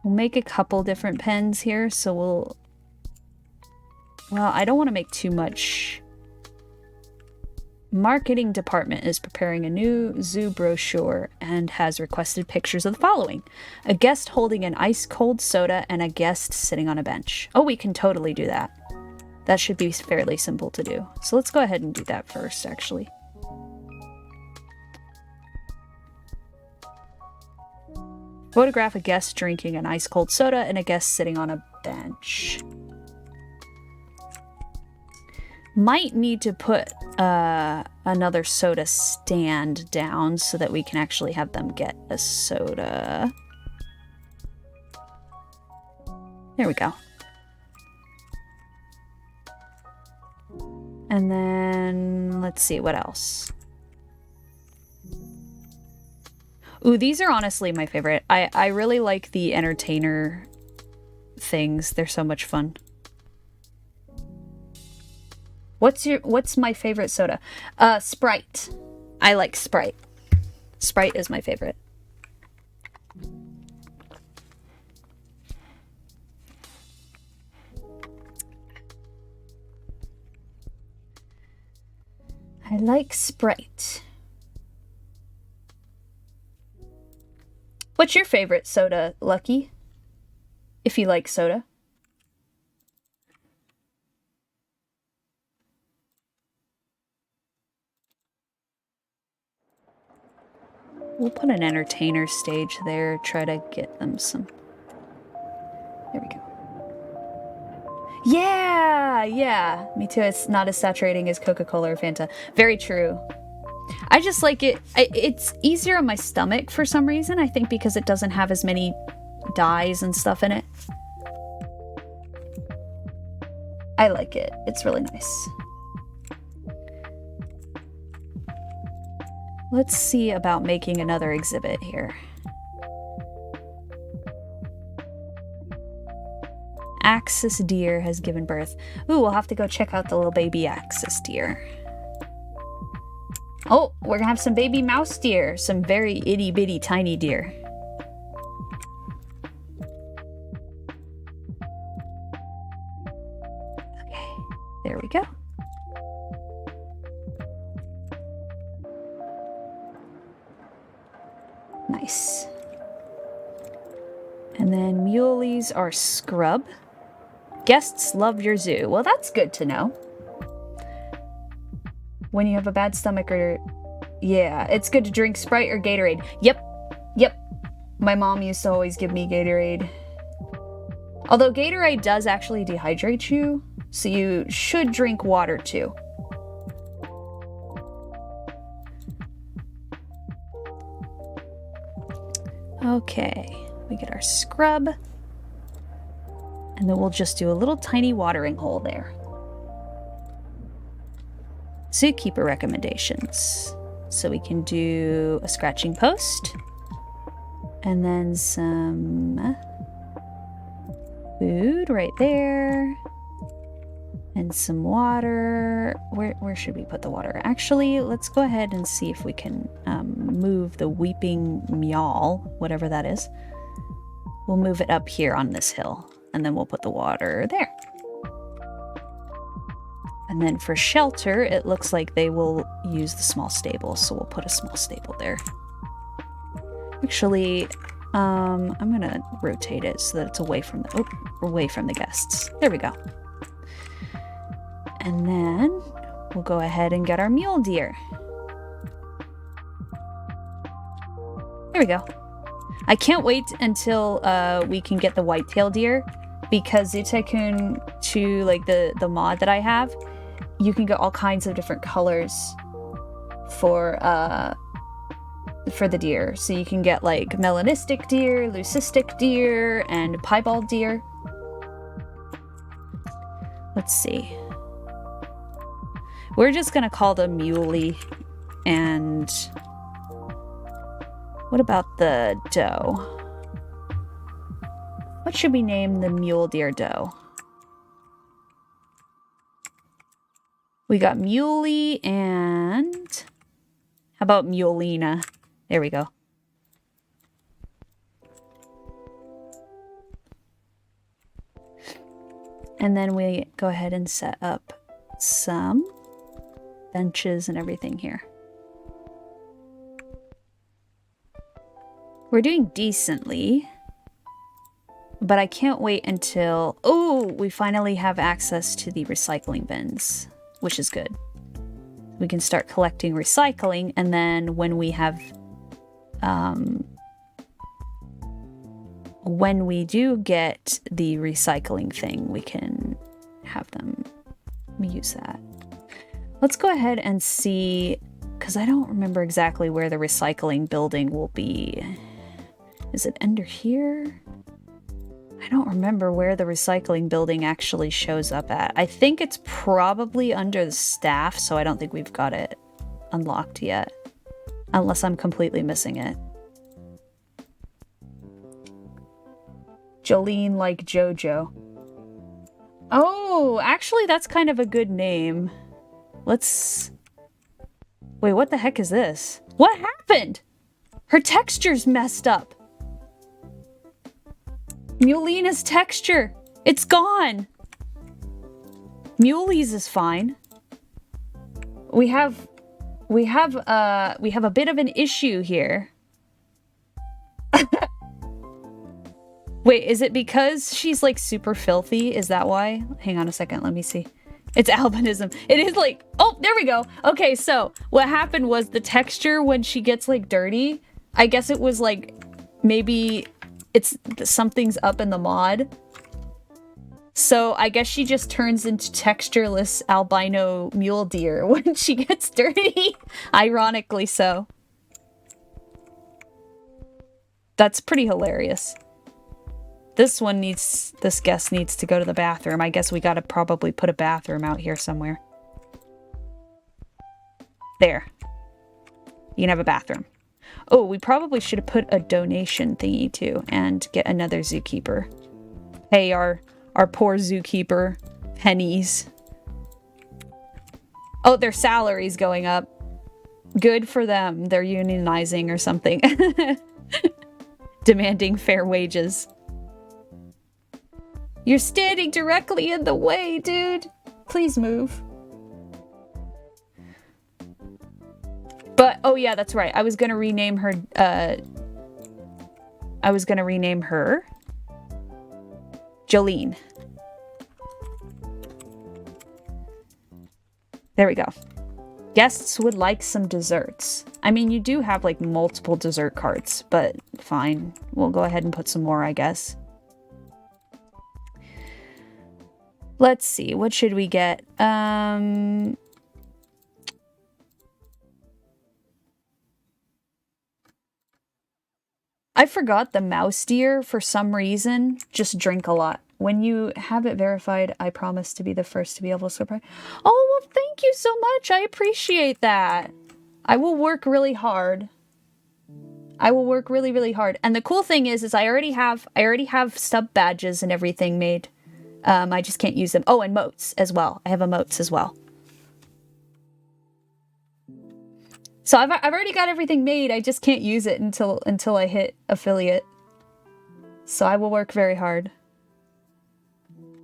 We'll make a couple different pens here, so we'll... Well, I don't want to make too much. Marketing department is preparing a new zoo brochure and has requested pictures of the following. A guest holding an ice-cold soda and a guest sitting on a bench. Oh, we can totally do that. That should be fairly simple to do. So let's go ahead and do that first, actually. Photograph a guest drinking an ice-cold soda and a guest sitting on a bench. Might need to put another soda stand down so that we can actually have them get a soda. There we go. And then, let's see, what else? Ooh, these are honestly my favorite. I really like the entertainer things. They're so much fun. What's my favorite soda? Sprite. I like Sprite. Sprite is my favorite. I like Sprite. What's your favorite soda, Lucky? If you like soda. We'll put an entertainer stage there, try to get them some... There we go. Yeah, yeah. Me too. It's not as saturating as Coca-Cola or Fanta. Very true. I just like it. It's easier on my stomach for some reason. I think because it doesn't have as many dyes and stuff in it. I like it. It's really nice. Let's see about making another exhibit here. Axis deer has given birth. Ooh, we'll have to go check out the little baby axis deer. Oh, we're gonna have some baby mouse deer. Some very itty bitty tiny deer. Okay, there we go. Nice. And then muleys are scrub. Guests love your zoo. Well, that's good to know. When you have a bad stomach or... Yeah, it's good to drink Sprite or Gatorade. Yep. Yep. My mom used to always give me Gatorade. Although Gatorade does actually dehydrate you, so you should drink water too. Okay, we get our scrub. And then we'll just do a little tiny watering hole there. Zookeeper recommendations. So we can do a scratching post. And then some food right there. And some water. Where should we put the water? Actually, let's go ahead and see if we can move the weeping meow, whatever that is. We'll move it up here on this hill. And then we'll put the water there. And then for shelter, it looks like they will use the small stable. So we'll put a small stable there. Actually, I'm going to rotate it so that it's away from the guests. There we go. And then we'll go ahead and get our mule deer. There we go. I can't wait until we can get the whitetail deer, because Zoo Tycoon 2, like the mod that I have, you can get all kinds of different colors for the deer. So you can get like melanistic deer, leucistic deer, and piebald deer. Let's see. We're just gonna call them muley. And what about the doe? What should we name the mule deer doe? We got muley and... How about mulina? There we go. And then we go ahead and set up some benches and everything here. We're doing decently, but I can't wait until... Oh, we finally have access to the recycling bins, which is good. We can start collecting recycling, and then when we have... when we do get the recycling thing, we can have them... Let me use that. Let's go ahead and see, because I don't remember exactly where the recycling building will be. Is it under here? I don't remember where the recycling building actually shows up at. I think it's probably under the staff, so I don't think we've got it unlocked yet. Unless I'm completely missing it. Jolene like Jojo. Oh, actually that's kind of a good name. Let's... Wait, what the heck is this? What happened? Her texture's messed up. Mulina's texture. It's gone. Muley's is fine. We have a bit of an issue here. Wait, is it because she's like super filthy? Is that why? Hang on a second, let me see. It's albinism. It is like, oh, there we go. Okay, so what happened was the texture when she gets like dirty I guess it was like, maybe something's up in the mod. So I guess she just turns into textureless albino mule deer when she gets dirty. Ironically so. That's pretty hilarious. This guest needs to go to the bathroom. I guess we gotta probably put a bathroom out here somewhere. There. You can have a bathroom. Oh, we probably should have put a donation thingy too and get another zookeeper. Hey, our poor zookeeper pennies. Oh, their salary's going up. Good for them. They're unionizing or something. Demanding fair wages. You're standing directly in the way, dude. Please move. But, oh yeah, that's right. I was gonna rename her, Jolene. There we go. Guests would like some desserts. I mean, you do have like multiple dessert carts, but fine. We'll go ahead and put some more, I guess. Let's see. What should we get? I forgot the mouse deer for some reason. Just drink a lot. When you have it verified, I promise to be the first to be able to surprise. Oh, well, thank you so much. I appreciate that. I will work really hard. I will work really, really hard. And the cool thing is I already have sub badges and everything made. I just can't use them. Oh, and moats as well. I have emotes as well. So I've already got everything made. I just can't use it until I hit affiliate. So I will work very hard.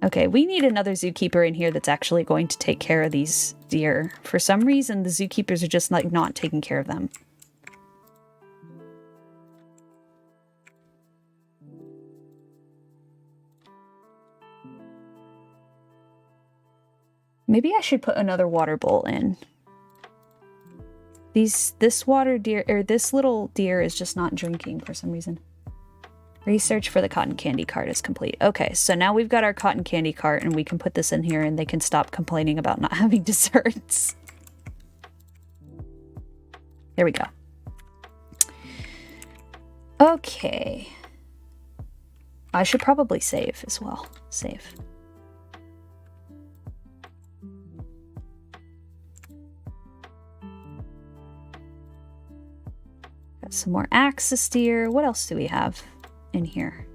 Okay, we need another zookeeper in here that's actually going to take care of these deer. For some reason, the zookeepers are just like not taking care of them. Maybe I should put another water bowl in. This water deer, or this little deer is just not drinking for some reason. Research for the cotton candy cart is complete. Okay, so now we've got our cotton candy cart and we can put this in here and they can stop complaining about not having desserts. There we go. Okay. I should probably save as well. Save. Got some more axis deer. What else do we have in here?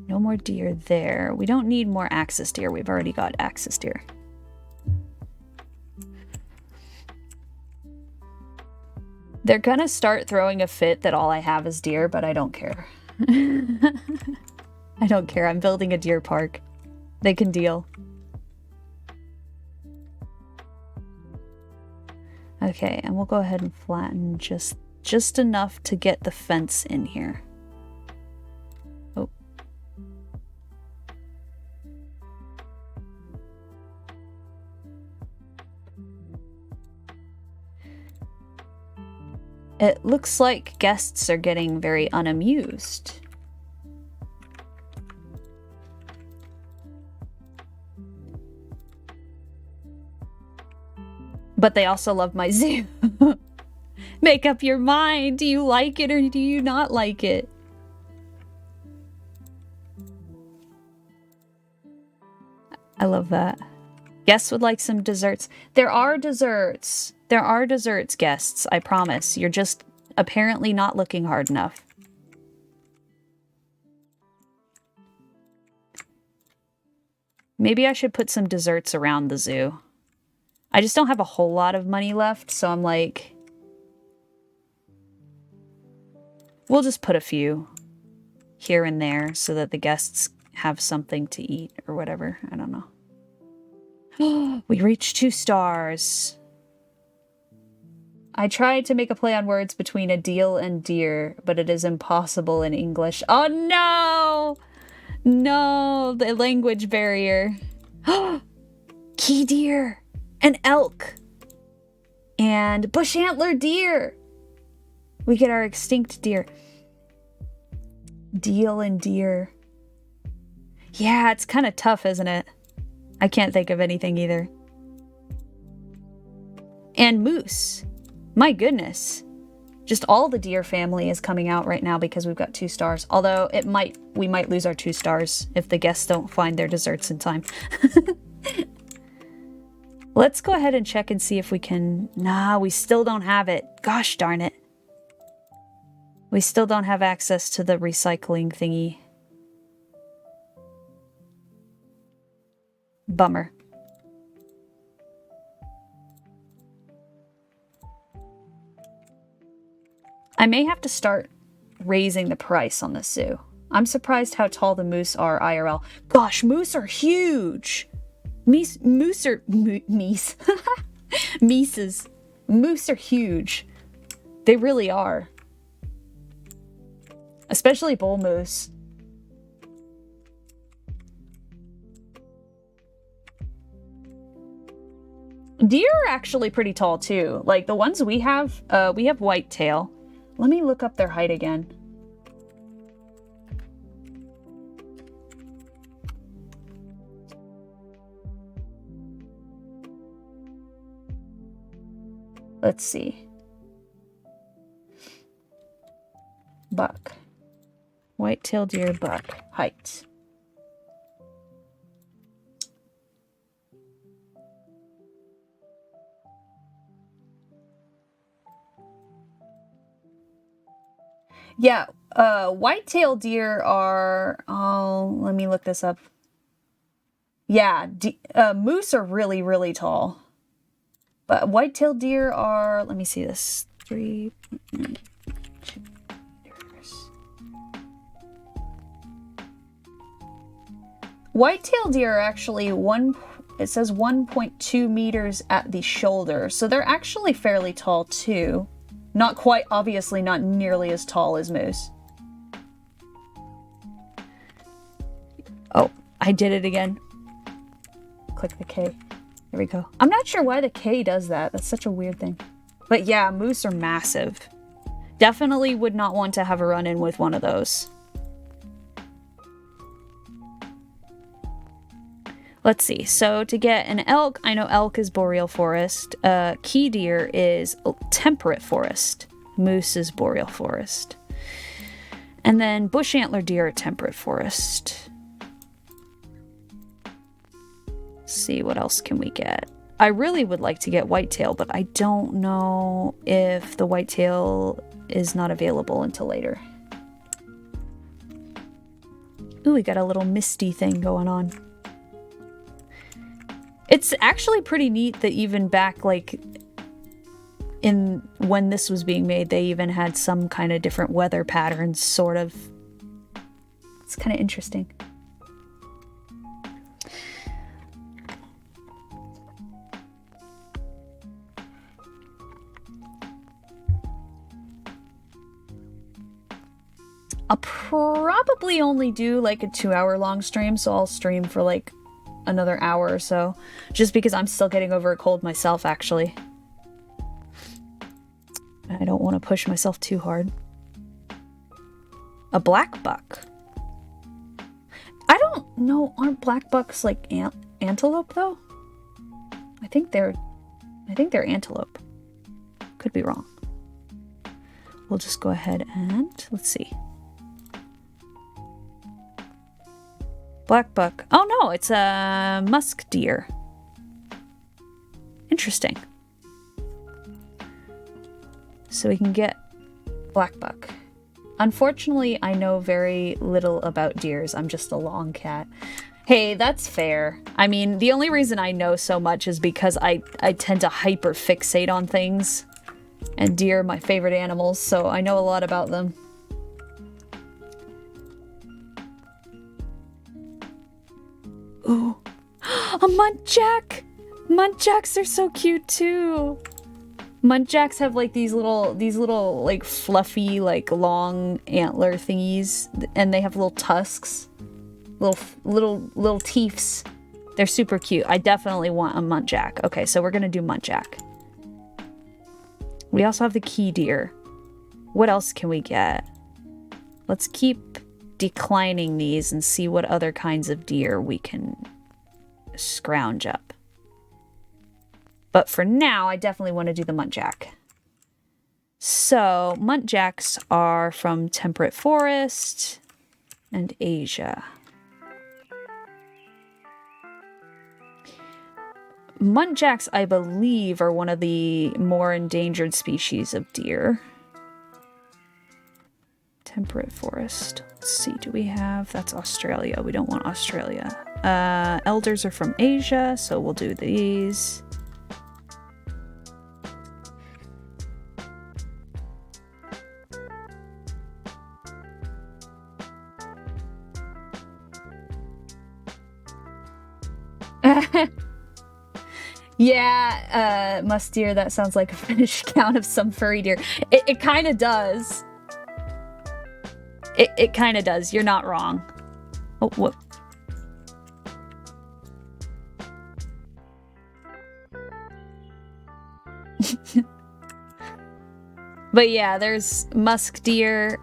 No more deer there. We don't need more axis deer. We've already got axis deer. They're gonna start throwing a fit that all I have is deer, but I don't care. I don't care. I'm building a deer park. They can deal. Okay, and we'll go ahead and flatten just enough to get the fence in here. Oh. It looks like guests are getting very unamused. But they also love my zoo. Make up your mind. Do you like it or do you not like it? I love that. Guests would like some desserts. There are desserts. There are desserts, guests. I promise. You're just apparently not looking hard enough. Maybe I should put some desserts around the zoo. I just don't have a whole lot of money left, so I'm like... We'll just put a few here and there so that the guests have something to eat or whatever. I don't know. We reached 2 stars. I tried to make a play on words between a deal and deer, but it is impossible in English. Oh no! No, the language barrier. Key deer! And elk! And bush antler deer! We get our extinct deer. Deal and deer. Yeah, it's kind of tough, isn't it? I can't think of anything either. And moose. My goodness. Just all the deer family is coming out right now because we've got 2 stars. Although we might lose our 2 stars if the guests don't find their desserts in time. Let's go ahead and check and see if we can... Nah, we still don't have it. Gosh darn it. We still don't have access to the recycling thingy. Bummer. I may have to start raising the price on this zoo. I'm surprised how tall the moose are IRL. Gosh, moose are huge! Moose are... Meese. Meeses. Moose are huge. They really are. Especially bull moose. Deer are actually pretty tall too. Like the ones we have whitetail. Let me look up their height again. Let's see. Buck. White-tailed deer buck. Height. Yeah, white-tailed deer are... Oh, let me look this up. Yeah, moose are really, really tall. But white-tailed deer are... Let me see this. 3.2 meters. White-tailed deer are actually it says 1.2 meters at the shoulder. So they're actually fairly tall too. Not quite, obviously not nearly as tall as moose. Oh, I did it again. Click the K. There we go. I'm not sure why the K does that. That's such a weird thing. But yeah, moose are massive. Definitely would not want to have a run-in with one of those. Let's see. So to get an elk, I know elk is boreal forest. Key deer is temperate forest. Moose is boreal forest. And then bush antler deer are temperate forest. Let's see, what else can we get? I really would like to get whitetail, but I don't know if the whitetail is not available until later. Ooh, we got a little misty thing going on. It's actually pretty neat that even back, like, when this was being made, they even had some kind of different weather patterns, sort of. It's kind of interesting. I'll probably only do, like, a 2-hour long stream, so I'll stream for, like, another hour or so, just because I'm still getting over a cold myself, actually. I don't want to push myself too hard. A black buck. I don't know, aren't black bucks like antelope though? I think they're antelope. Could be wrong. We'll just go ahead and let's see. Black buck. Oh no, it's a musk deer. Interesting. So we can get black buck. Unfortunately, I know very little about deers. I'm just a long cat. Hey, that's fair. I mean, the only reason I know so much is because I tend to hyper fixate on things. And deer are my favorite animals, so I know a lot about them. Ooh, a muntjac! Muntjacs are so cute too. Muntjacs have like these little like fluffy, like long antler thingies, and they have little tusks, little teeths. They're super cute. I definitely want a muntjac. Okay, so we're gonna do muntjac. We also have the key deer. What else can we get? Let's keep declining these and see what other kinds of deer we can scrounge up. But for now, I definitely want to do the muntjac. So, muntjacks are from temperate forest and Asia. Muntjacks, I believe, are one of the more endangered species of deer. Temperate forest. Let's see, do we have... That's Australia. We don't want Australia. Elders are from Asia, so we'll do these. Yeah, musk deer, that sounds like a finished count of some furry deer. It kind of does. It kind of does. You're not wrong. Oh, whoop. But yeah, there's musk deer.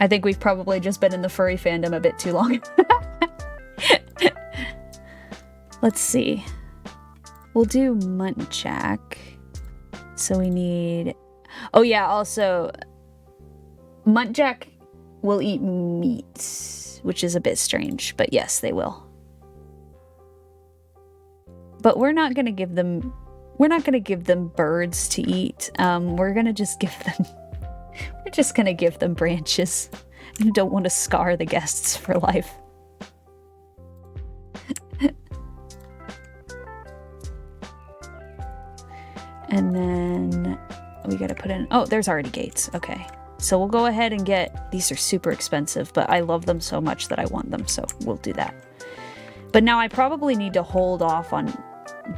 I think we've probably just been in the furry fandom a bit too long. Let's see. We'll do muntjac. So we need... Oh yeah, also... Muntjac will eat meat, which is a bit strange, but yes, they will. But we're not going to give them... We're not going to give them birds to eat. We're going to just give them... We're just going to give them branches. You don't want to scar the guests for life. And then we got to put in... Oh, there's already gates. Okay. So we'll go ahead and get... These are super expensive, but I love them so much that I want them, so we'll do that. But now I probably need to hold off on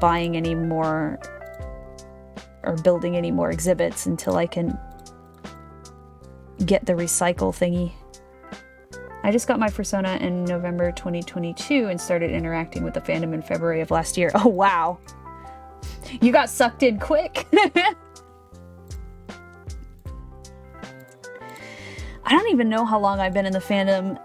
buying any more... or building any more exhibits until I can... get the recycle thingy. I just got my persona in November 2022 and started interacting with the fandom in February of last year. Oh, wow. You got sucked in quick. I don't even know how long I've been in the fandom.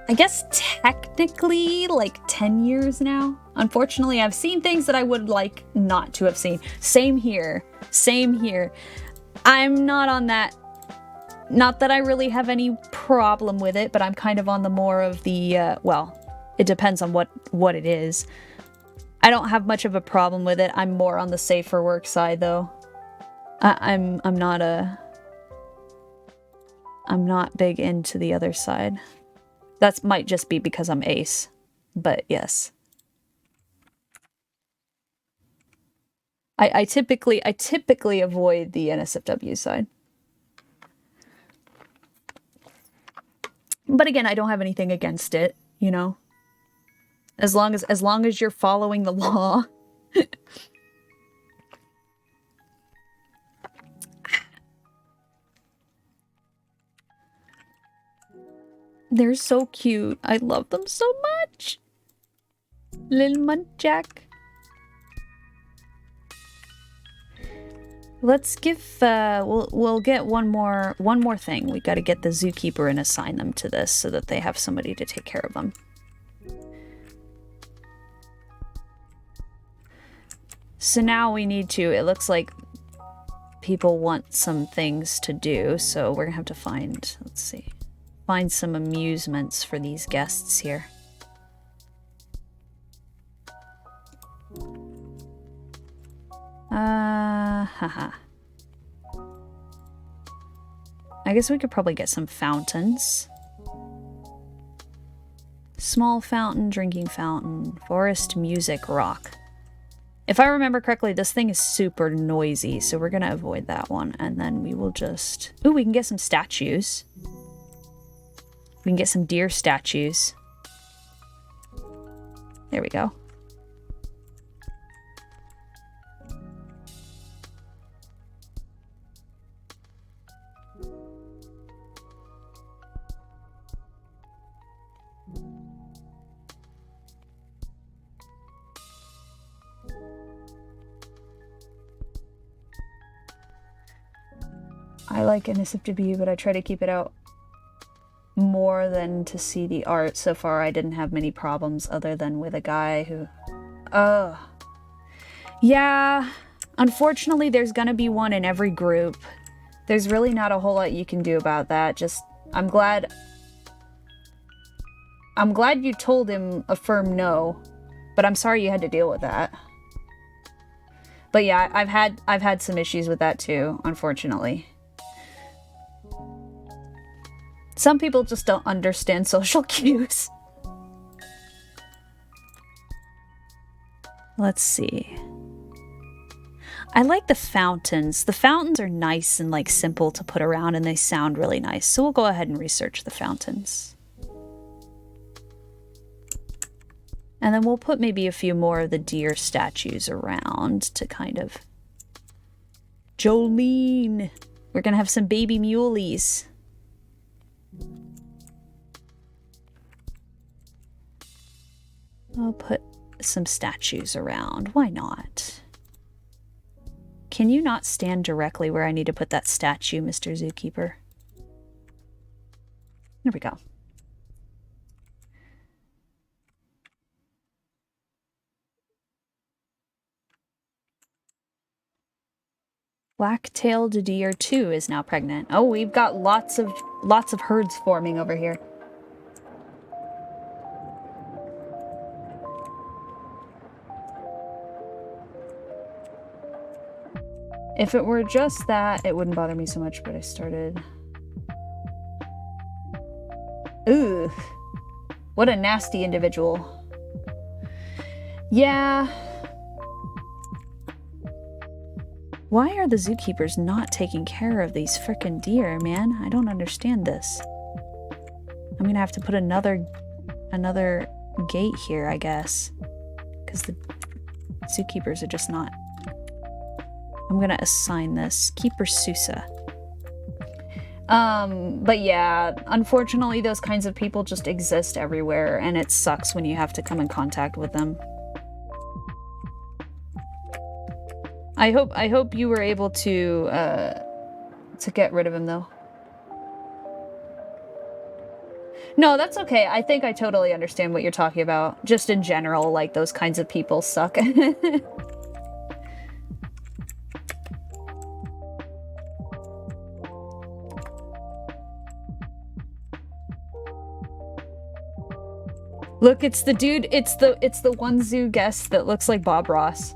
I guess technically like 10 years now. Unfortunately, I've seen things that I would like not to have seen. Same here. Same here. I'm not on that. Not that I really have any problem with it, but I'm kind of on the more of the, well, it depends on what it is. I don't have much of a problem with it. I'm more on the safer work side, though. I'm not big into the other side. That might just be because I'm ace, but yes. I typically avoid the NSFW side. But again, I don't have anything against it, you know? As long as you're following the law. They're so cute. I love them so much. Little muntjac. Let's give, we'll get one more thing. We gotta get the zookeeper and assign them to this so that they have somebody to take care of them. So now we need to, it looks like people want some things to do, so we're gonna have to find, let's see, find some amusements for these guests here. Haha. I guess we could probably get some fountains. Small fountain, drinking fountain, forest, music, rock. If I remember correctly, this thing is super noisy, so we're gonna avoid that one. And then we will just... Ooh, we can get some statues. We can get some deer statues. There we go. I like inevitability, but I try to keep it out more than to see the art. So far, I didn't have many problems other than with a guy who... Oh. Yeah. Unfortunately, there's gonna be one in every group. There's really not a whole lot you can do about that. Just... I'm glad you told him a firm no, but I'm sorry you had to deal with that. But yeah, I've had some issues with that too, unfortunately. Some people just don't understand social cues. Let's see. I like the fountains. The fountains are nice and like simple to put around and they sound really nice. So we'll go ahead and research the fountains. And then we'll put maybe a few more of the deer statues around to kind of... Jolene! We're gonna have some baby muleys. I'll put some statues around. Why not? Can you not stand directly where I need to put that statue, Mr. Zookeeper? There we go. Black-tailed deer 2 is now pregnant. Oh, we've got lots of herds forming over here. If it were just that, it wouldn't bother me so much, but I started... Ooh. What a nasty individual. Yeah. Why are the zookeepers not taking care of these frickin' deer, man? I don't understand this. I'm gonna have to put another gate here, I guess. Because the zookeepers are just not... I'm gonna assign this. Keeper Sousa. But yeah, unfortunately those kinds of people just exist everywhere, and it sucks when you have to come in contact with them. I hope you were able to get rid of him, though. No, that's okay. I think I totally understand what you're talking about. Just in general, like, those kinds of people suck. Look, it's the dude, it's the one zoo guest that looks like Bob Ross.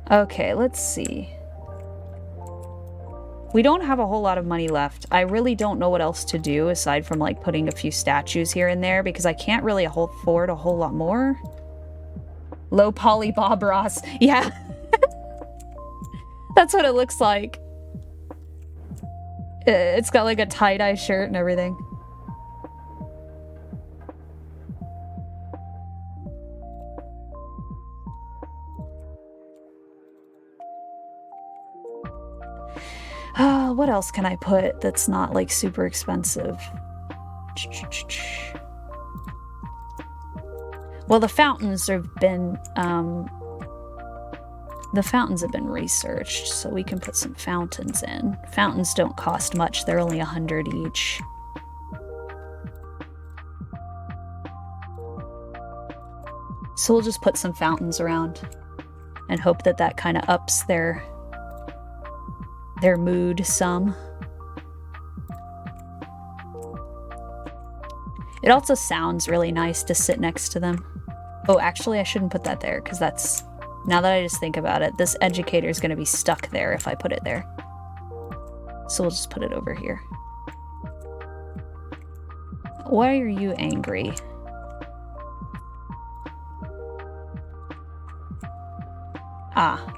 Okay, let's see. We don't have a whole lot of money left. I really don't know what else to do aside from like putting a few statues here and there because I can't really afford a whole lot more. Low poly Bob Ross. Yeah. That's what it looks like. It's got like a tie-dye shirt and everything. What else can I put that's not like super expensive? Well, the fountains have been researched, so we can put some fountains in. Fountains don't cost much, they're only 100 each. So we'll just put some fountains around and hope that that kind of ups their mood some. It also sounds really nice to sit next to them. Oh, actually, I shouldn't put that there because that's... Now that I just think about it, this educator is going to be stuck there if I put it there. So we'll just put it over here. Why are you angry? Ah.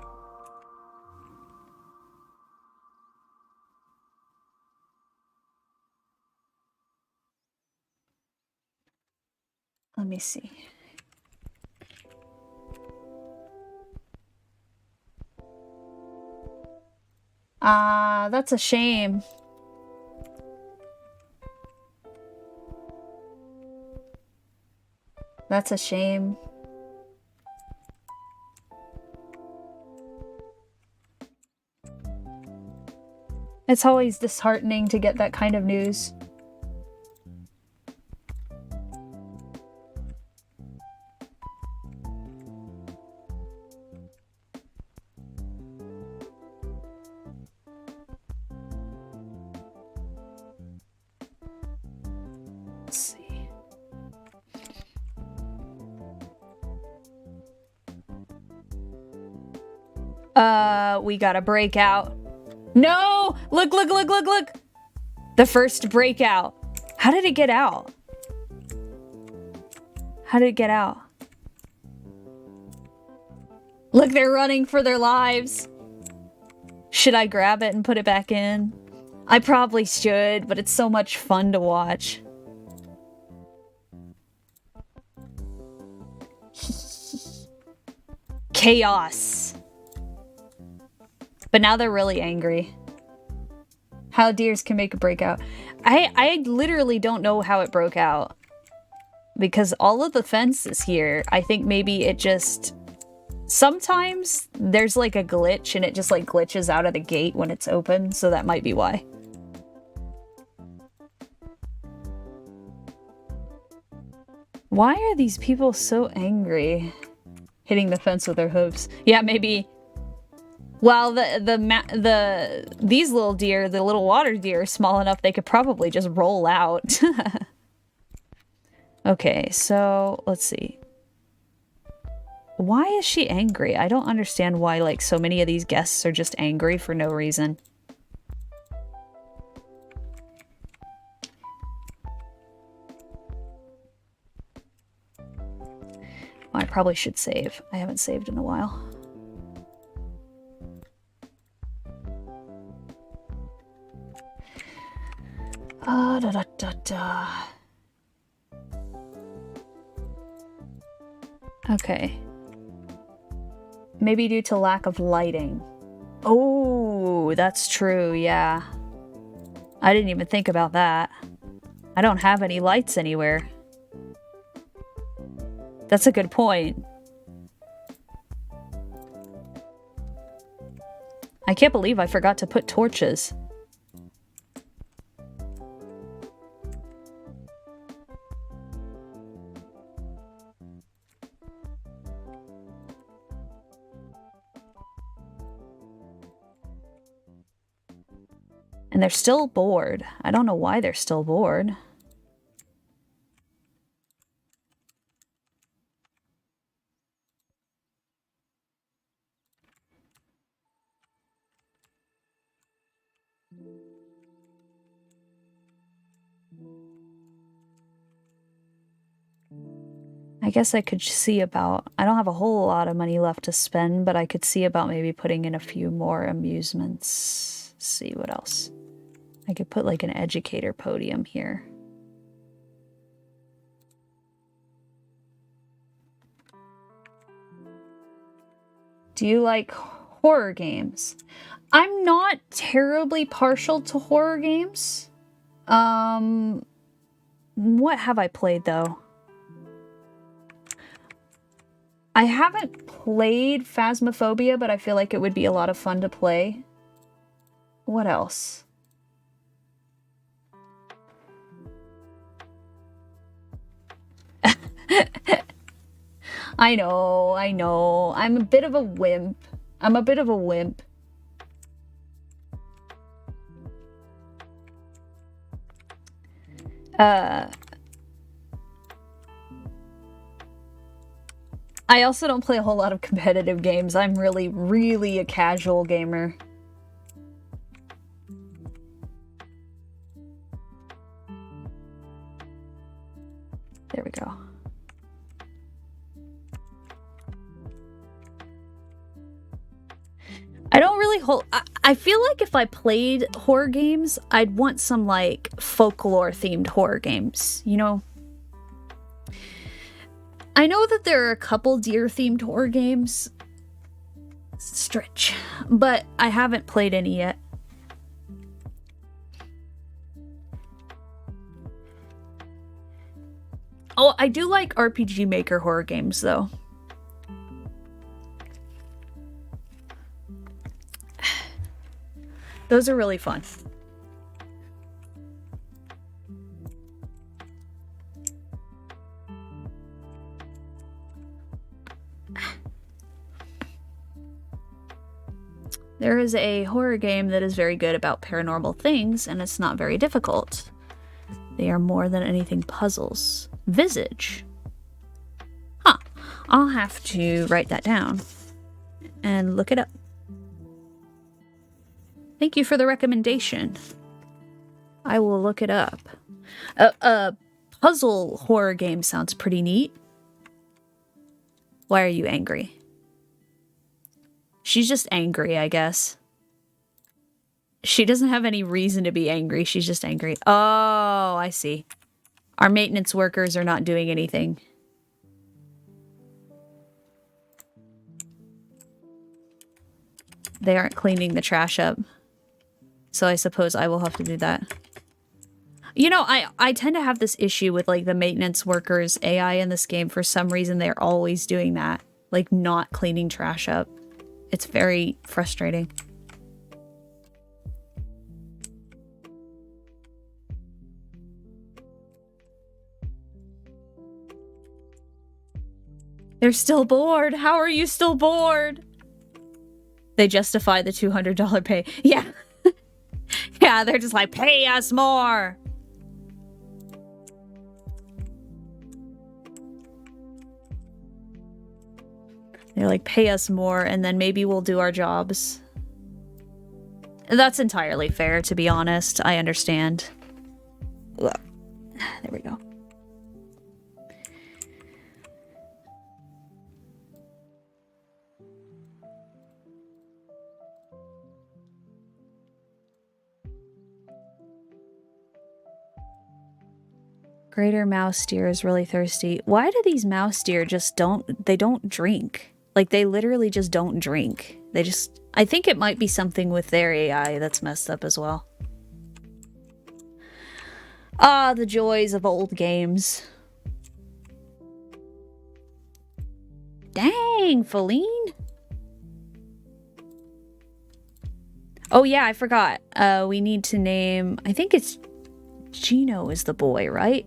Let me see. Ah, that's a shame. That's a shame. It's always disheartening to get that kind of news. Let's see. We got a breakout. No! Look, look, look, look, look! The first breakout. How did it get out? How did it get out? Look, they're running for their lives. Should I grab it and put it back in? I probably should, but it's so much fun to watch. Chaos. But now they're really angry. How deers can make a breakout. I literally don't know how it broke out. Because all of the fences here, I think maybe it just... Sometimes there's like a glitch and it just like glitches out of the gate when it's open, so that might be why. Why are these people so angry? Hitting the fence with their hooves. Yeah, maybe... Well, these little deer, the little water deer, are small enough they could probably just roll out. Okay, so let's see. Why is she angry? I don't understand why, like, so many of these guests are just angry for no reason. Well, I probably should save. I haven't saved in a while. Okay. Maybe due to lack of lighting. Oh, that's true, yeah. I didn't even think about that. I don't have any lights anywhere. That's a good point. I can't believe I forgot to put torches. And they're still bored. I don't know why they're still bored. I guess I could see about... I don't have a whole lot of money left to spend, but I could see about maybe putting in a few more amusements. Let's see what else. I could put like an educator podium here. Do you like horror games? I'm not terribly partial to horror games. What have I played though? I haven't played Phasmophobia, but I feel like it would be a lot of fun to play. What else? I know, I know. I'm a bit of a wimp. I'm a bit of a wimp. I also don't play a whole lot of competitive games. I'm really, really a casual gamer. There we go. I don't really hold... I feel like if I played horror games, I'd want some, like, folklore-themed horror games, you know? I know that there are a couple deer-themed horror games. Stretch. But I haven't played any yet. Oh, I do like RPG Maker horror games, though. Those are really fun. There is a horror game that is very good about paranormal things, and it's not very difficult. They are more than anything puzzles. Visage. Huh. I'll have to write that down and look it up. Thank you for the recommendation. I will look it up. A puzzle horror game sounds pretty neat. Why are you angry? She's just angry, I guess. She doesn't have any reason to be angry. She's just angry. Oh, I see. Our maintenance workers are not doing anything. They aren't cleaning the trash up. So I suppose I will have to do that. You know, I tend to have this issue with, like, the maintenance workers AI in this game. For some reason, they're always doing that. Like, not cleaning trash up. It's very frustrating. They're still bored. How are you still bored? They justify the $200 pay. Yeah. Yeah, they're just like, pay us more. They're like, pay us more, and then maybe we'll do our jobs. That's entirely fair, to be honest. I understand. Ugh. There we go. Greater mouse deer is really thirsty. Why do these mouse deer just they don't drink? Like, they literally just don't drink. They just... I think it might be something with their AI that's messed up as well. Ah, the joys of old games. Dang, Feline. Oh yeah, I forgot. We need to name... I think it's... Gino is the boy, right?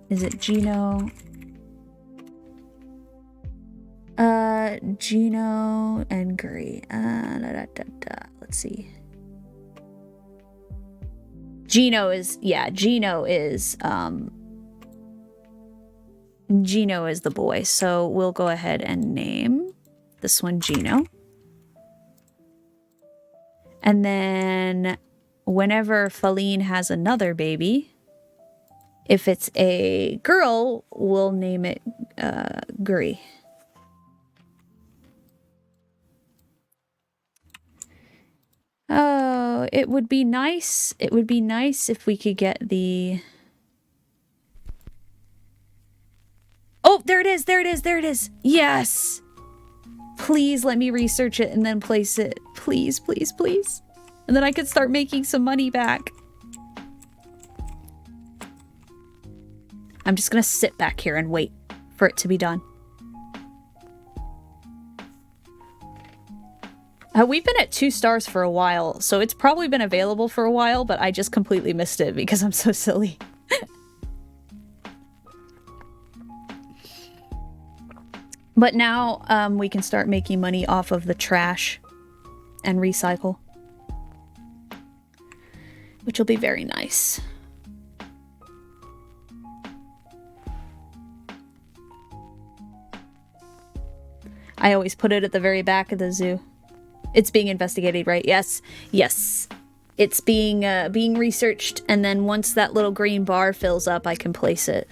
Is it Gino? Gino and Guri. Let's see. Gino is Gino is the boy. So we'll go ahead and name this one Gino. And then whenever Feline has another baby, if it's a girl, we'll name it Guri. Oh, it would be nice. It would be nice if we could get the... Oh, there it is, there it is, there it is. Yes! Please let me research it and then place it. Please, please, please. And then I could start making some money back. I'm just gonna sit back here and wait for it to be done. We've been at 2 stars for a while, so it's probably been available for a while, but I just completely missed it because I'm so silly. But now we can start making money off of the trash and recycle, which will be very nice. I always put it at the very back of the zoo. It's being investigated, right? Yes, yes. It's being researched, and then once that little green bar fills up, I can place it.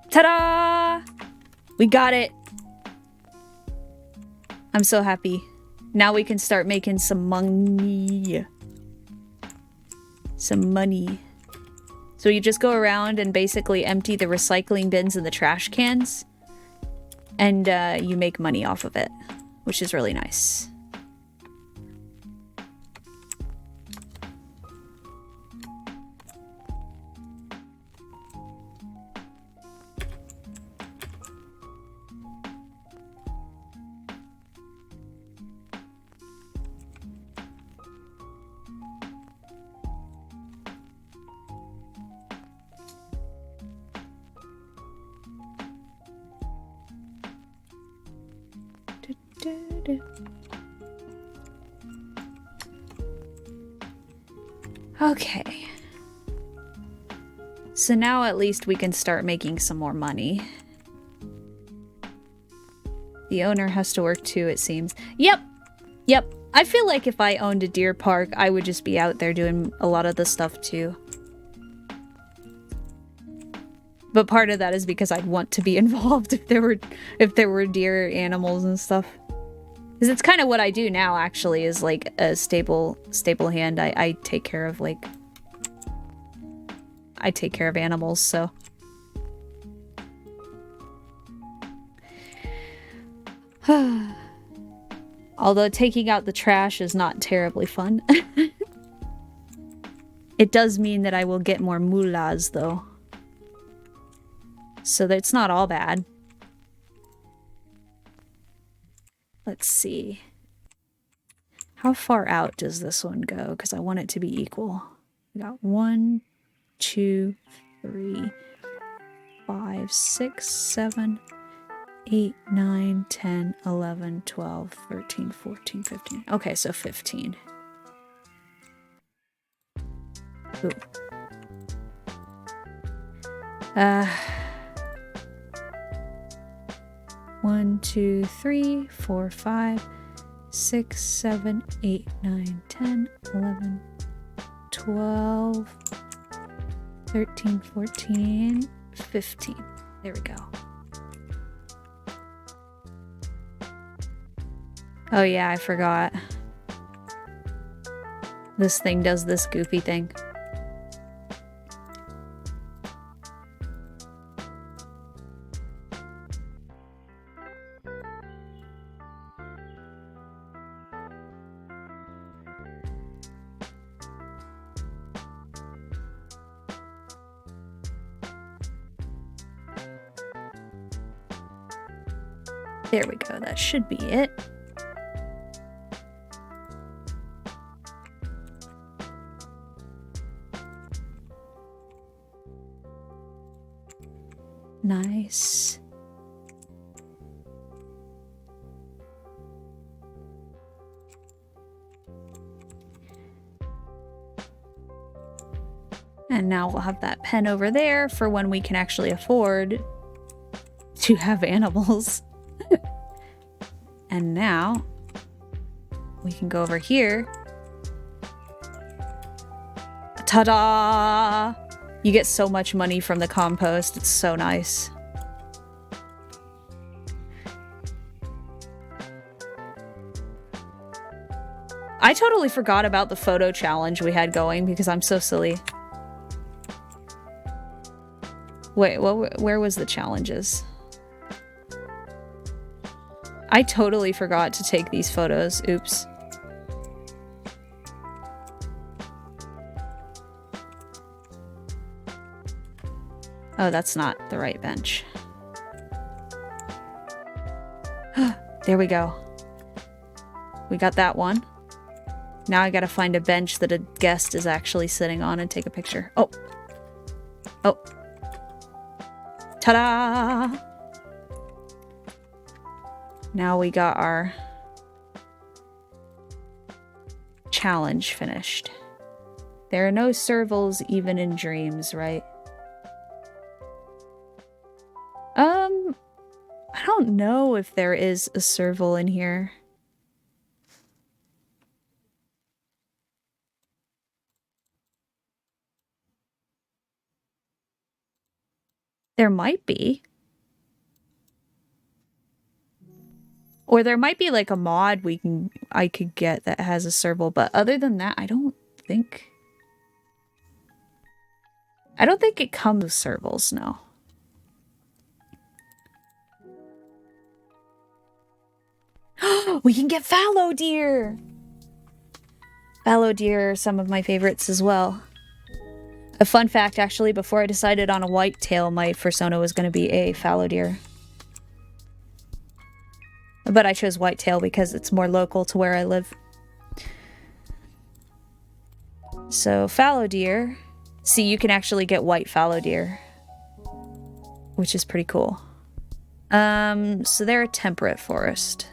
Ta-da! We got it! I'm so happy. Now we can start making some money. Some money. So you just go around and basically empty the recycling bins and the trash cans. And you make money off of it, which is really nice. Okay. So now at least we can start making some more money. The owner has to work too, it seems. Yep. Yep. I feel like if I owned a deer park, I would just be out there doing a lot of the stuff too. But part of that is because I'd want to be involved if there were deer animals and stuff. Because it's kind of what I do now, actually, is like a stable hand. I take care of, like... I take care of animals, so... Although taking out the trash is not terribly fun. It does mean that I will get more mullahs, though. So that's not all bad. Let's see. How far out does this one go? Because I want it to be equal. We got 1, 2, 3, 5, 6, 7, 8, 9, 10, 11, 12, 13, 14, 15. Okay, so 15. Ooh. 1, 2, 3, 4, 5, 6, 7, 8, 9, 10, 11, 12, 13, 14, 15. There we go. Oh yeah, I forgot. This thing does this goofy thing. There we go, that should be it. Nice. And now we'll have that pen over there for when we can actually afford to have animals. And now we can go over here. Ta-da! You get so much money from the compost. It's so nice. I totally forgot about the photo challenge we had going because I'm so silly. Wait, where was the challenges? I totally forgot to take these photos. Oops. Oh, that's not the right bench. There we go. We got that one. Now I gotta find a bench that a guest is actually sitting on and take a picture. Oh. Oh. Ta-da! Now we got our challenge finished. There are no servals even in dreams, right? I don't know if there is a serval in here. There might be. Or there might be like a mod I could get that has a serval, but other than that, I don't think it comes with servals, no. We can get fallow deer! Fallow deer are some of my favorites as well. A fun fact, actually, before I decided on a whitetail, my fursona was going to be a fallow deer. But I chose whitetail because it's more local to where I live. So, fallow deer. See, you can actually get white fallow deer, which is pretty cool. So they're a temperate forest.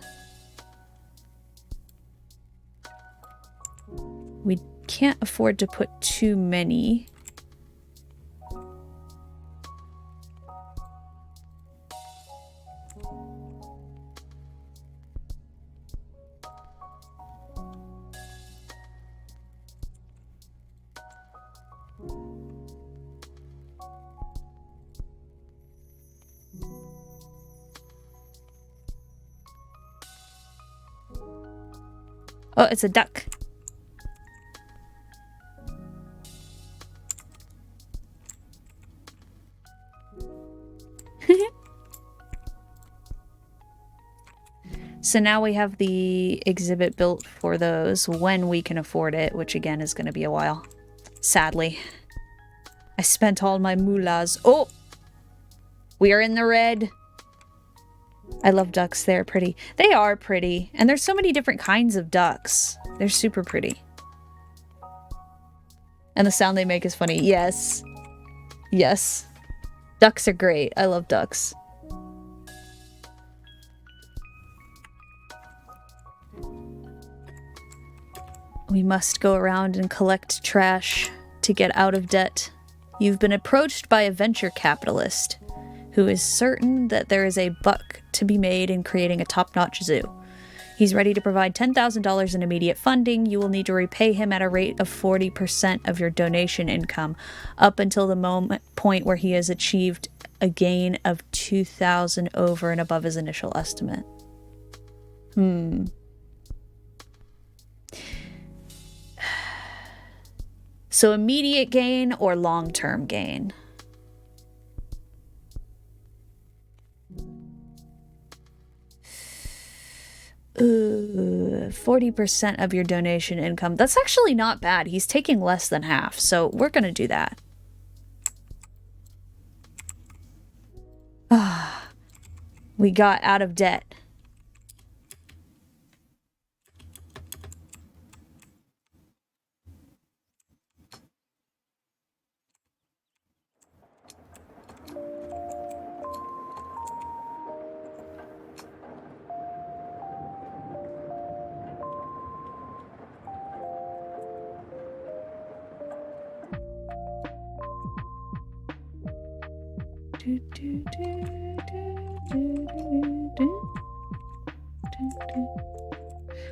We can't afford to put too many. Oh, it's a duck. So now we have the exhibit built for those when we can afford it, which again is going to be a while. Sadly. I spent all my moolahs. Oh! We are in the red. I love ducks. They're pretty. They are pretty. And there's so many different kinds of ducks. They're super pretty. And the sound they make is funny. Yes. Yes. Ducks are great. I love ducks. We must go around and collect trash to get out of debt. You've been approached by a venture capitalist who is certain that there is a buck to be made in creating a top-notch zoo. He's ready to provide $10,000 in immediate funding. You will need to repay him at a rate of 40% of your donation income up until the point where he has achieved a gain of $2,000 over and above his initial estimate. So immediate gain or long-term gain? Ooh, 40% of your donation income. That's actually not bad. He's taking less than half, so we're gonna do that. We got out of debt.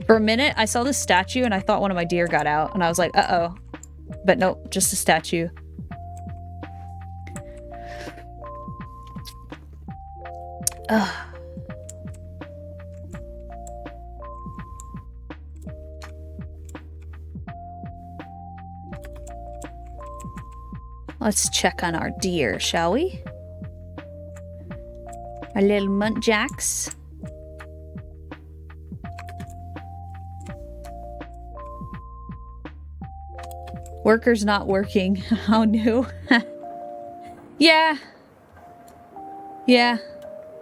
For a minute, I saw this statue and I thought one of my deer got out, and I was like, uh-oh. But nope, just a statue. Ugh. Let's check on our deer, shall we? Our little muntjacks. Worker's not working. How new? Yeah. Yeah.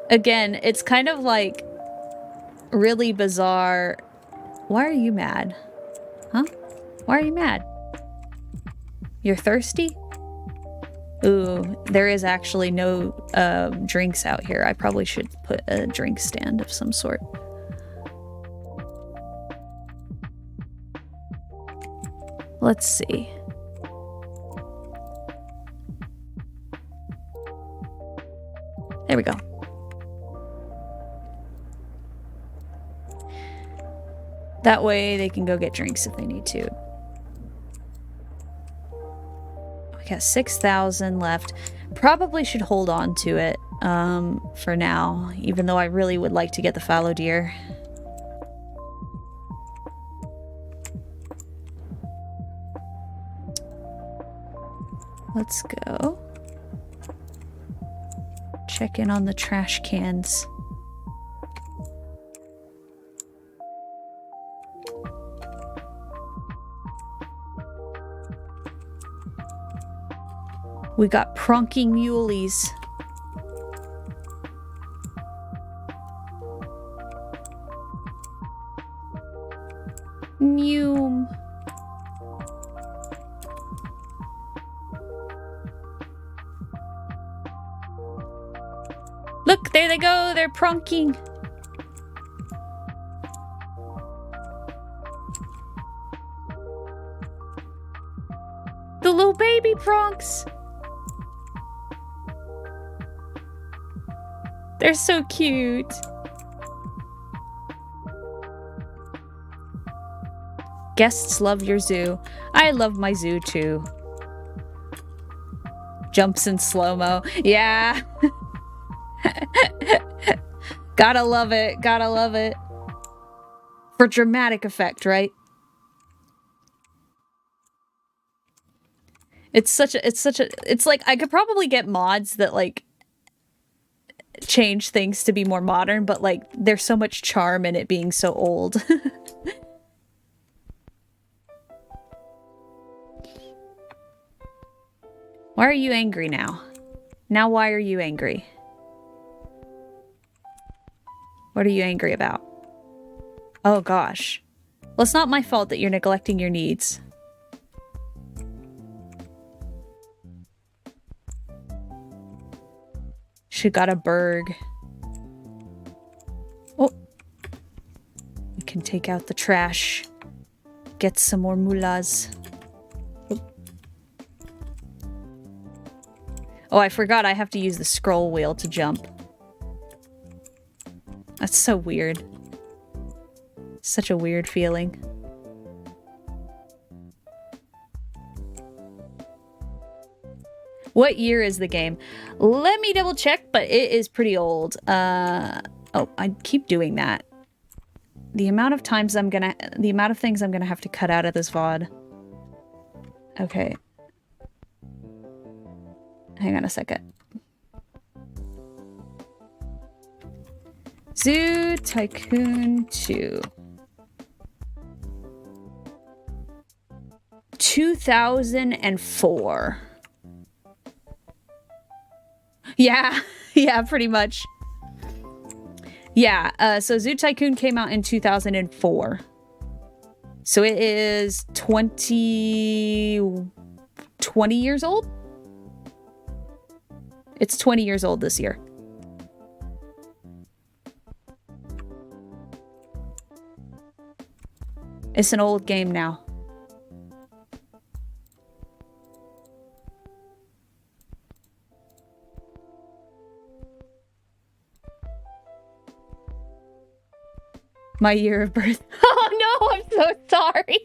Again, it's kind of like really bizarre. Why are you mad? Huh? Why are you mad? You're thirsty? Ooh, there is actually no drinks out here. I probably should put a drink stand of some sort. Let's see. There we go. That way they can go get drinks if they need to. We got 6,000 left. Probably should hold on to it for now, even though I really would like to get the fallow deer. Let's go. Check in on the trash cans. We got pronking muleys. Neum. Look, there they go. They're pronking. The little baby pronks. They're so cute. Guests love your zoo. I love my zoo too. Jumps in slow-mo. Yeah. Gotta love it. Gotta love it. For dramatic effect, right? It's like I could probably get mods that like change things to be more modern, but like there's so much charm in it being so old. Why are you angry now? Now why are you angry? What are you angry about? Oh gosh. Well, it's not my fault that you're neglecting your needs. She got a burg. Oh. We can take out the trash. Get some more mullahs. Oh, I forgot I have to use the scroll wheel to jump. That's so weird. Such a weird feeling. What year is the game? Let me double check, but it is pretty old. Oh, I keep doing that. The amount of things I'm gonna have to cut out of this VOD. Okay. Hang on a second. Zoo Tycoon 2. 2004. Yeah, yeah, pretty much. Yeah, so Zoo Tycoon came out in 2004. So it is 20 years old? It's 20 years old this year. It's an old game now. My year of birth. Oh no, I'm so sorry.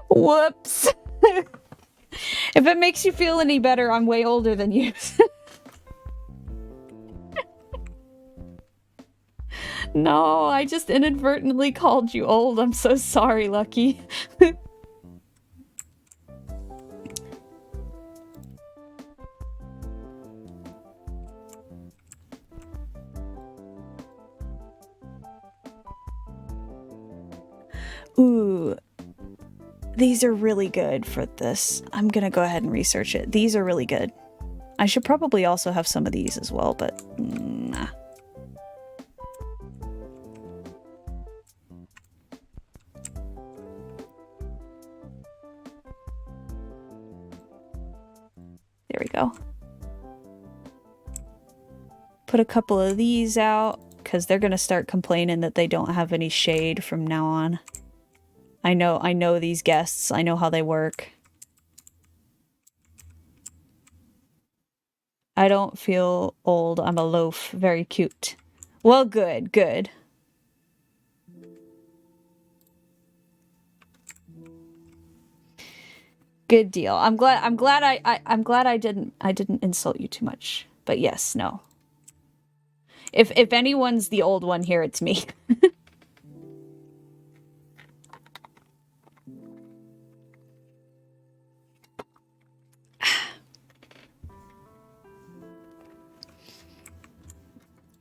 Whoops. If it makes you feel any better, I'm way older than you. No, I just inadvertently called you old. I'm so sorry, Lucky. Ooh. These are really good for this. I'm gonna go ahead and research it. These are really good. I should probably also have some of these as well, but nah. There we go. Put a couple of these out, because they're gonna start complaining that they don't have any shade from now on. I know these guests. I know how they work. I don't feel old. I'm a loaf. Very cute. Well, good, good. Good deal. I'm glad I didn't insult you too much. But yes, no. If anyone's the old one here, it's me.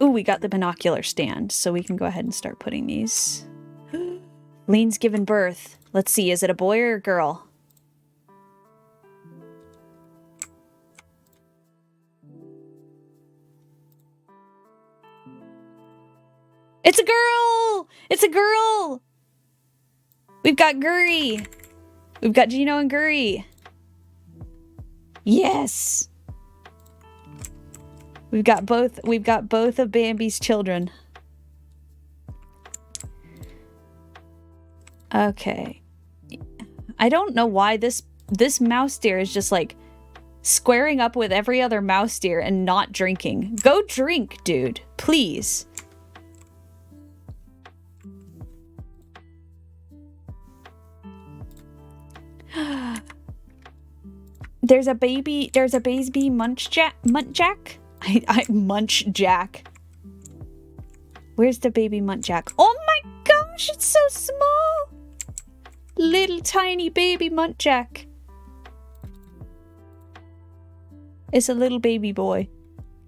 Ooh, we got the binocular stand, so we can go ahead and start putting these. Lean's given birth. Let's see, is it a boy or a girl? It's a girl! It's a girl! We've got Guri. We've got Gino and Guri. Yes! We've got both of Bambi's children. Okay. I don't know why this mouse deer is just like squaring up with every other mouse deer and not drinking. Go drink, dude. Please. There's a baby Munchjack. Munchjack. Where's the baby Munchjack? Oh my gosh, it's so small. Little tiny baby Munchjack. It's a little baby boy.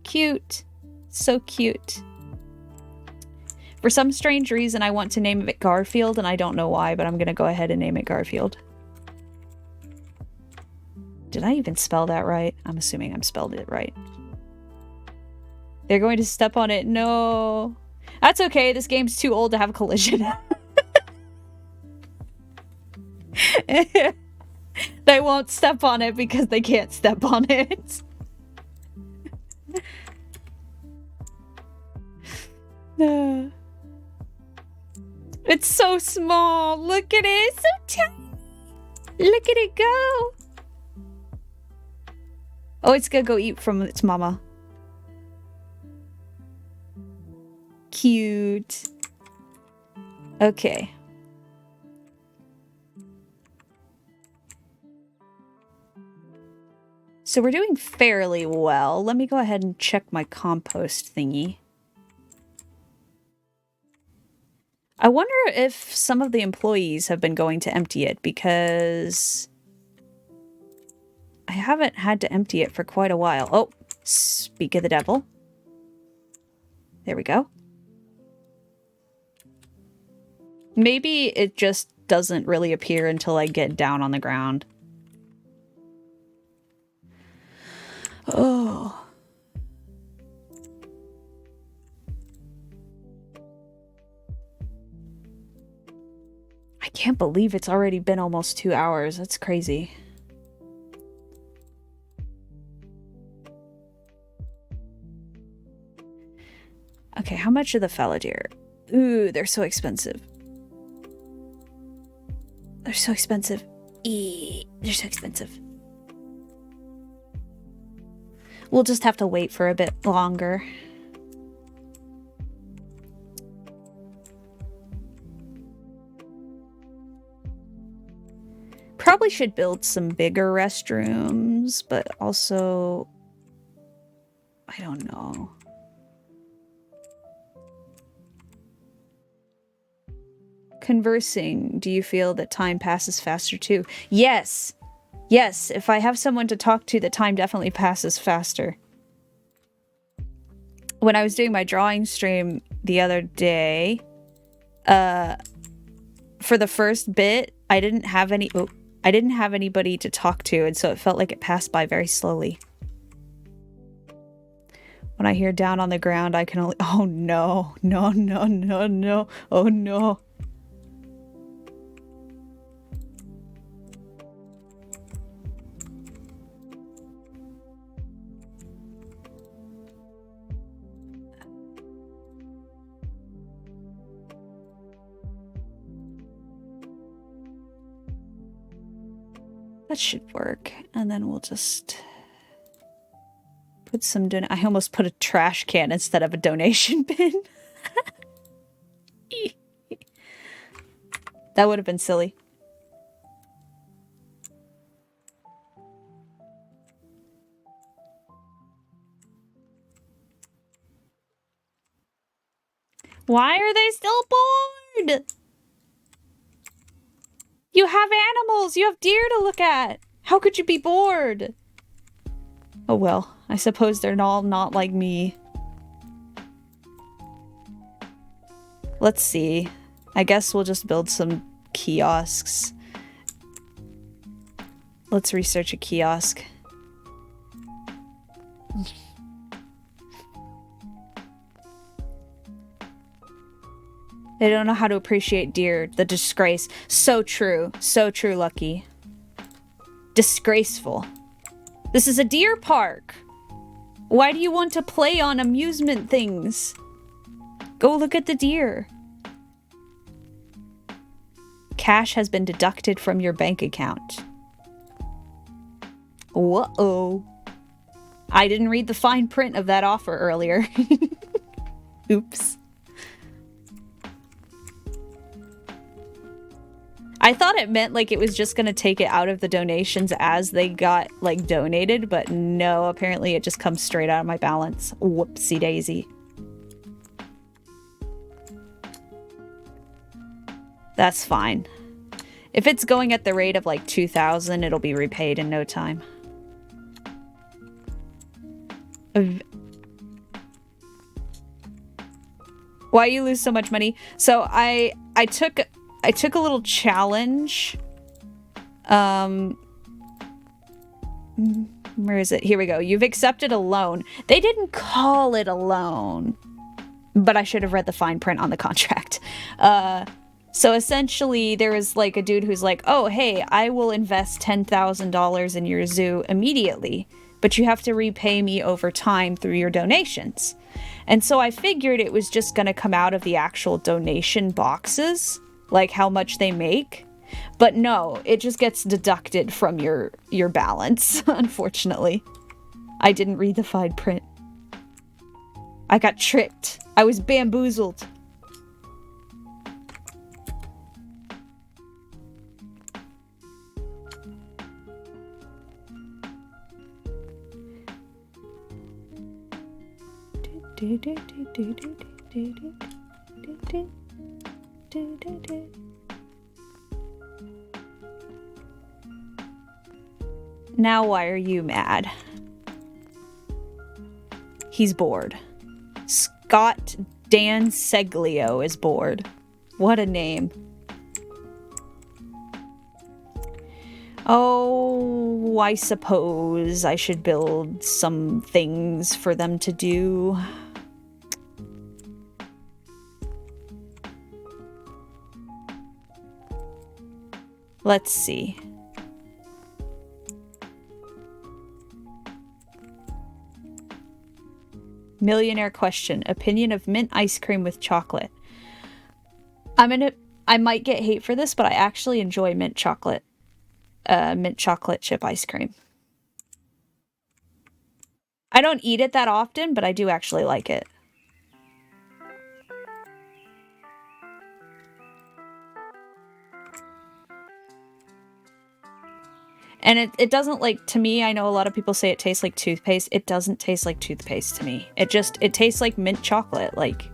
Cute. So cute. For some strange reason, I want to name it Garfield, and I don't know why, but I'm gonna go ahead and name it Garfield. Did I even spell that right? I'm assuming I'm spelled it right. They're going to step on it. No. That's okay. This game's too old to have a collision. They won't step on it because they can't step on it. It's so small. Look at it. It's so tiny. Look at it go. Oh, it's gonna go eat from its mama. Cute. Okay. So we're doing fairly well. Let me go ahead and check my compost thingy. I wonder if some of the employees have been going to empty it, because I haven't had to empty it for quite a while. Oh, speak of the devil. There we go. Maybe it just doesn't really appear until I get down on the ground. Oh. I can't believe it's already been almost 2 hours. That's crazy. Okay, how much are the fallow deer? Ooh, they're so expensive. They're so expensive. They're so expensive. We'll just have to wait for a bit longer. Probably should build some bigger restrooms, but also, I don't know. Conversing, do you feel that time passes faster too? Yes. Yes, if I have someone to talk to, the time definitely passes faster. When I was doing my drawing stream the other day, for the first bit, I didn't have anybody to talk to, and so it felt like it passed by very slowly. When I hear down on the ground, I can only... Oh no, no, no, no, no, oh no. That should work. And then we'll just put some I almost put a trash can instead of a donation bin. That would have been silly. Why are they still bored? You have animals. You have deer to look at. How could you be bored? Oh well, I suppose they're all not like me. Let's see. I guess we'll just build some kiosks. Let's research a kiosk. They don't know how to appreciate deer. The disgrace. So true. So true, Lucky. Disgraceful. This is a deer park. Why do you want to play on amusement things? Go look at the deer. Cash has been deducted from your bank account. Whoa. I didn't read the fine print of that offer earlier. Oops. I thought it meant like it was just gonna take it out of the donations as they got like donated, but no, apparently it just comes straight out of my balance. Whoopsie daisy. That's fine. If it's going at the rate of like 2,000, it'll be repaid in no time. Why you lose so much money? So I took a little challenge. Where is it? Here we go. You've accepted a loan. They didn't call it a loan, but I should have read the fine print on the contract. So essentially there was like a dude who's like, oh, hey, I will invest $10,000 in your zoo immediately, but you have to repay me over time through your donations. And so I figured it was just going to come out of the actual donation boxes, like how much they make. But no, it just gets deducted from your balance, unfortunately. I didn't read the fine print. I got tricked. I was bamboozled. Now why are you mad? He's bored. Scott Dan Seglio is bored. What a name. Oh, I suppose I should build some things for them to do. Let's see. Millionaire question. Opinion of mint ice cream with chocolate. I might get hate for this, but I actually enjoy mint chocolate chip ice cream. I don't eat it that often, but I do actually like it. And it doesn't, like, to me, I know a lot of people say it tastes like toothpaste. It doesn't taste like toothpaste to me. It tastes like mint chocolate, like...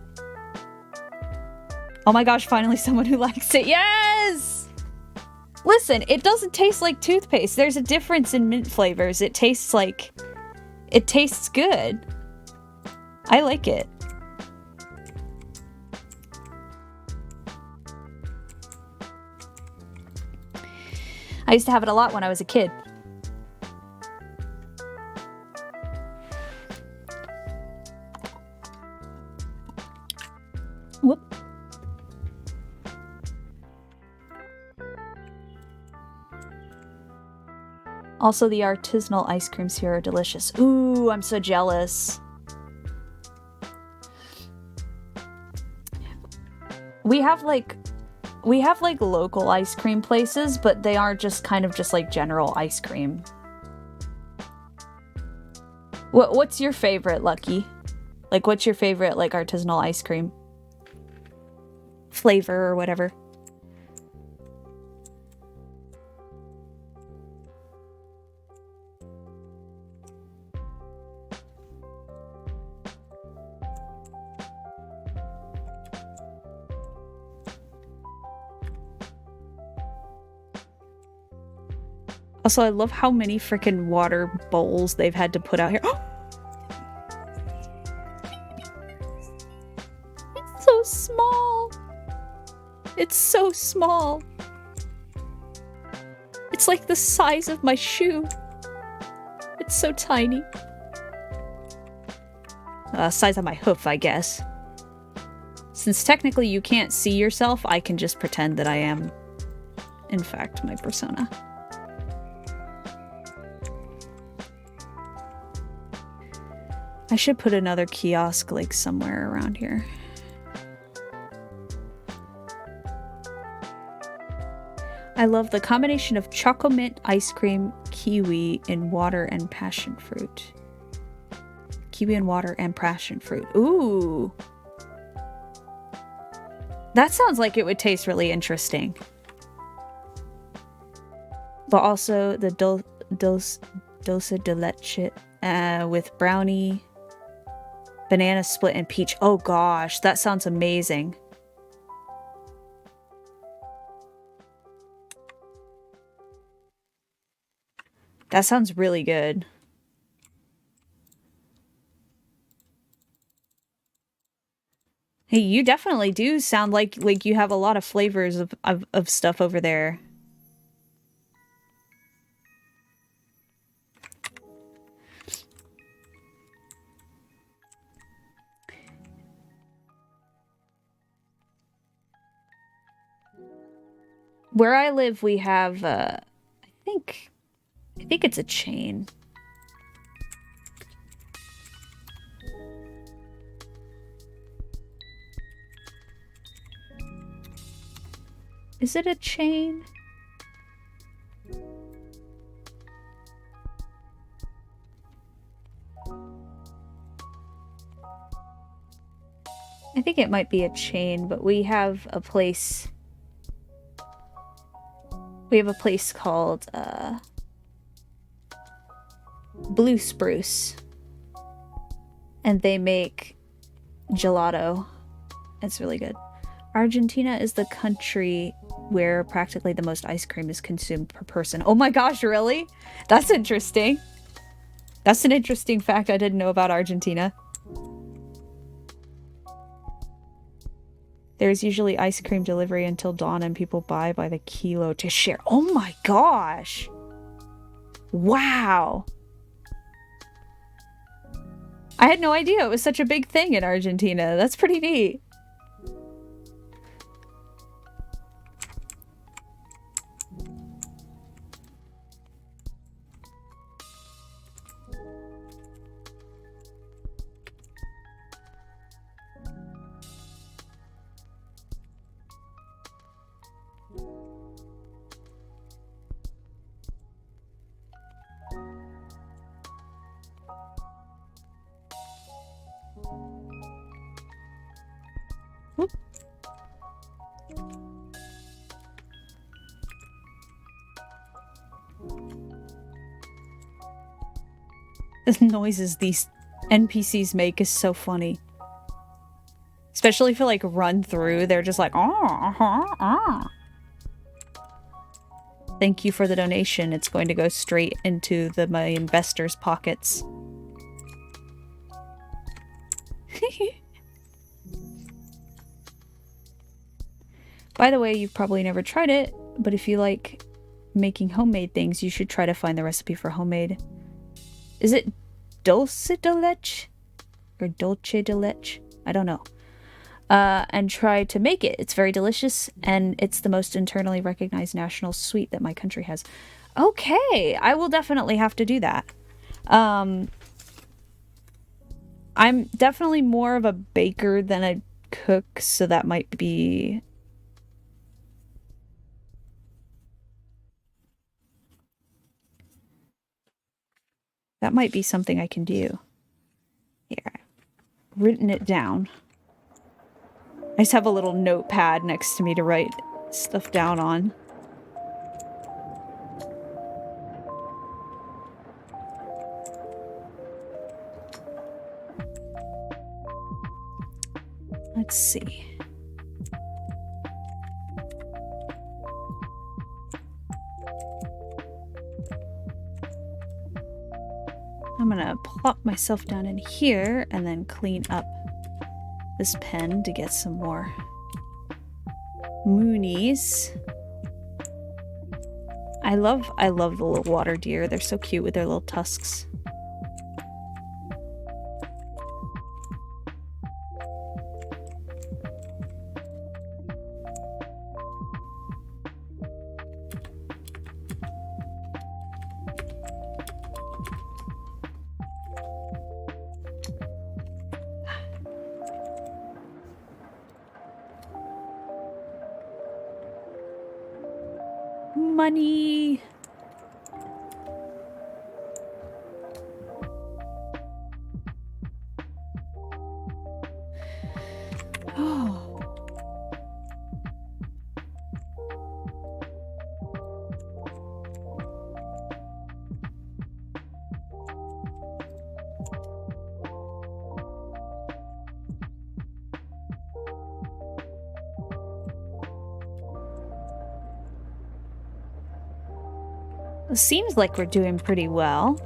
Oh my gosh, finally someone who likes it. Yes! Listen, it doesn't taste like toothpaste. There's a difference in mint flavors. It tastes like... It tastes good. I like it. I used to have it a lot when I was a kid. Whoop. Also, the artisanal ice creams here are delicious. Ooh, I'm so jealous. We have like local ice cream places, but they are just kind of just like general ice cream. What's your favorite, Lucky? Like, what's your favorite like artisanal ice cream flavor or whatever? Also, I love how many freaking water bowls they've had to put out here. It's so small. It's so small. It's like the size of my shoe. It's so tiny. Size of my hoof, I guess. Since technically you can't see yourself, I can just pretend that I am, in fact, my persona. I should put another kiosk, like, somewhere around here. I love the combination of chocolate ice cream, kiwi, and water and passion fruit. Kiwi and water and passion fruit. Ooh! That sounds like it would taste really interesting. But also the dulce de leche with brownie, banana split, and peach. Oh gosh, that sounds amazing. That sounds really good. Hey, you definitely do sound like you have a lot of flavors of stuff over there. Where I live, we have, I think it's a chain. Is it a chain? I think it might be a chain, but we have a place... We have a place called, Blue Spruce. And they make gelato. It's really good. Argentina is the country where practically the most ice cream is consumed per person. Oh my gosh, really? That's interesting. That's an interesting fact I didn't know about Argentina. There's usually ice cream delivery until dawn and people buy by the kilo to share. Oh my gosh! Wow! I had no idea it was such a big thing in Argentina. That's pretty neat. The noises these NPCs make is so funny. Especially if you, like, run through, they're just like, ah. Thank you for the donation. It's going to go straight into my investors' pockets. By the way, you've probably never tried it, but if you like making homemade things, you should try to find the recipe for homemade... Is it dulce de leche? Or dolce de leche? I don't know. And try to make it. It's very delicious, and it's the most internally recognized national sweet that my country has. Okay, I will definitely have to do that. I'm definitely more of a baker than a cook, so that might be... That might be something I can do. Here. I've written it down. I just have a little notepad next to me to write stuff down on. Let's see. I'm gonna plop myself down in here and then clean up this pen to get some more moonies. I love the little water deer. They're so cute with their little tusks. Money. Oh. It seems like we're doing pretty well.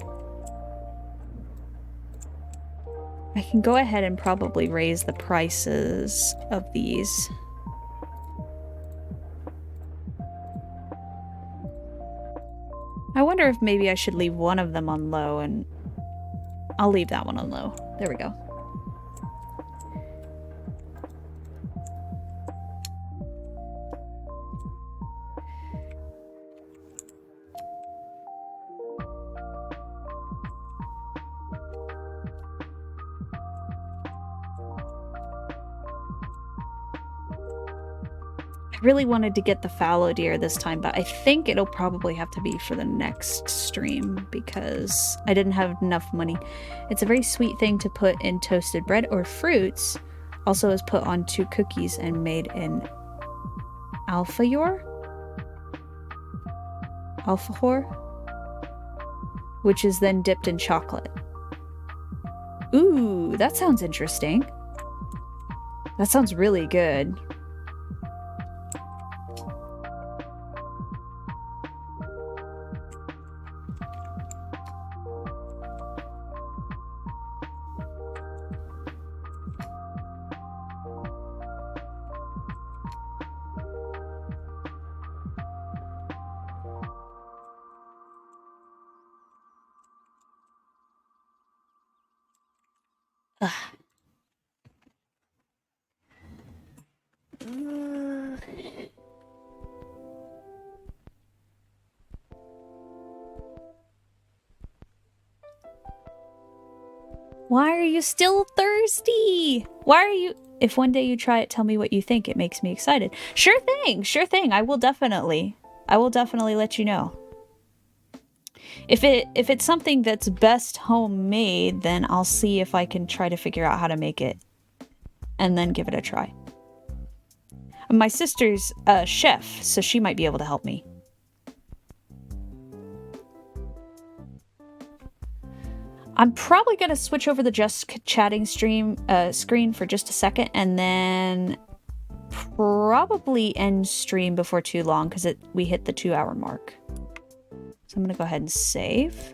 I can go ahead and probably raise the prices of these. I wonder if maybe I should leave one of them on low, and I'll leave that one on low. There we go. I really wanted to get the fallow deer this time, but I think it'll probably have to be for the next stream because I didn't have enough money. It's a very sweet thing to put in toasted bread or fruits. Also is put on 2 cookies and made in alfajor, which is then dipped in chocolate. Ooh, that sounds interesting. That sounds really good. Why are you still thirsty? Why are you... If one day you try it, tell me what you think. It makes me excited. Sure thing. Sure thing. I will definitely let you know. If it's something that's best homemade, then I'll see if I can try to figure out how to make it and then give it a try. My sister's a chef, so she might be able to help me. I'm probably going to switch over the just chatting screen for just a second and then probably end stream before too long because we hit the 2-hour mark. So I'm going to go ahead and save.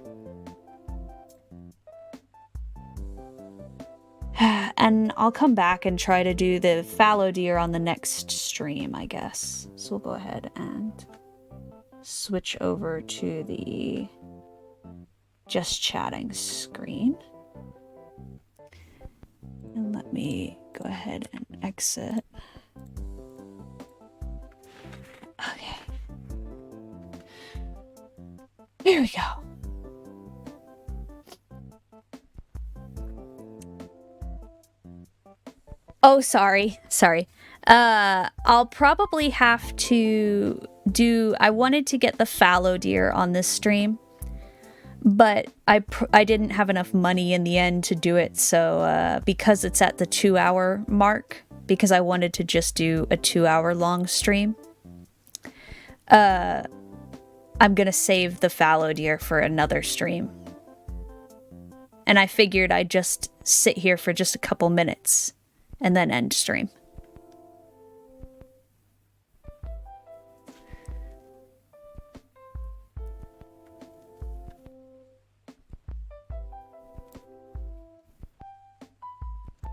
And I'll come back and try to do the fallow deer on the next stream, I guess. So we'll go ahead and switch over to the just chatting screen. And let me go ahead and exit. Okay. There we go. Oh, sorry. I'll probably have to do... I wanted to get the fallow deer on this stream, but I didn't have enough money in the end to do it, so because it's at the 2-hour mark, because I wanted to just do a 2-hour long stream, I'm gonna save the fallow deer for another stream. And I figured I'd just sit here for just a couple minutes and then end stream.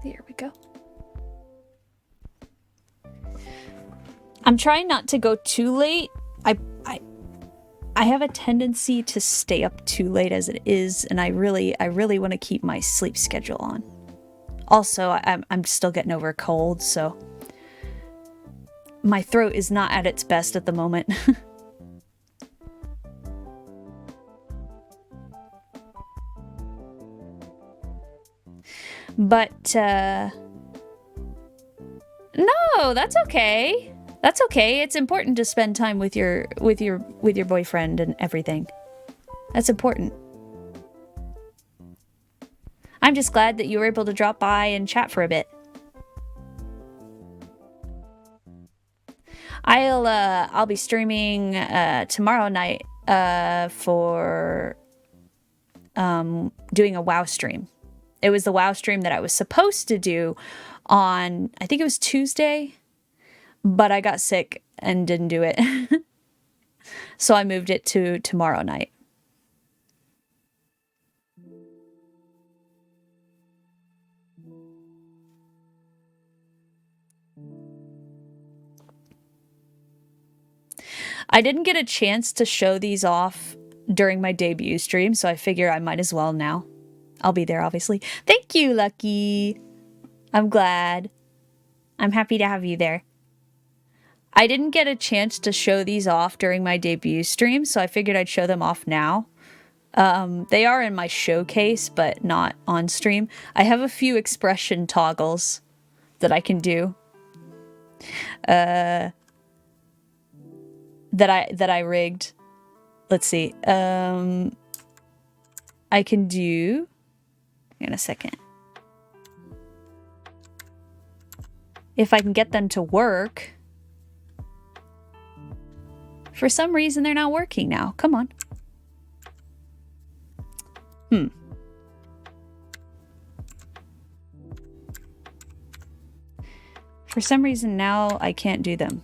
There we go. I'm trying not to go too late. I have a tendency to stay up too late as it is, and I really want to keep my sleep schedule on. Also, I'm still getting over a cold, so my throat is not at its best at the moment. But no, that's okay. That's okay. It's important to spend time with your boyfriend and everything. That's important. I'm just glad that you were able to drop by and chat for a bit. I'll be streaming tomorrow night for doing a WoW stream. It was the WoW stream that I was supposed to do on, I think it was Tuesday, but I got sick and didn't do it. So I moved it to tomorrow night. I didn't get a chance to show these off during my debut stream, so I figure I might as well now. I'll be there, obviously. Thank you, Lucky. I'm glad. I'm happy to have you there. I didn't get a chance to show these off during my debut stream, so I figured I'd show them off now. They are in my showcase, but not on stream. I have a few expression toggles that I can do. That I rigged. Let's see. I can do... Hang on a second. If I can get them to work. For some reason, they're not working now. Come on. For some reason, now I can't do them.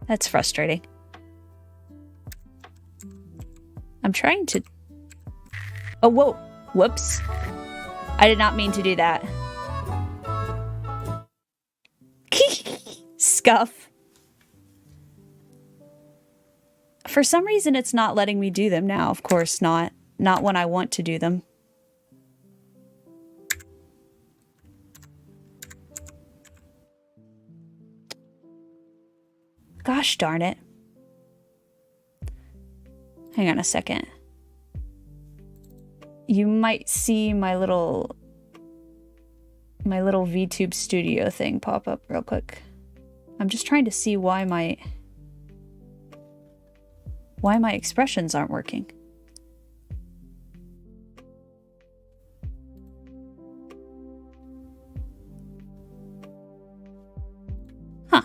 That's frustrating. I'm trying to... Oh, whoa. Whoops. I did not mean to do that. Scuff. For some reason, it's not letting me do them now. Of course not. Not when I want to do them. Gosh darn it. Hang on a second. You might see my little VTube studio thing pop up real quick. I'm just trying to see why my expressions aren't working. Huh.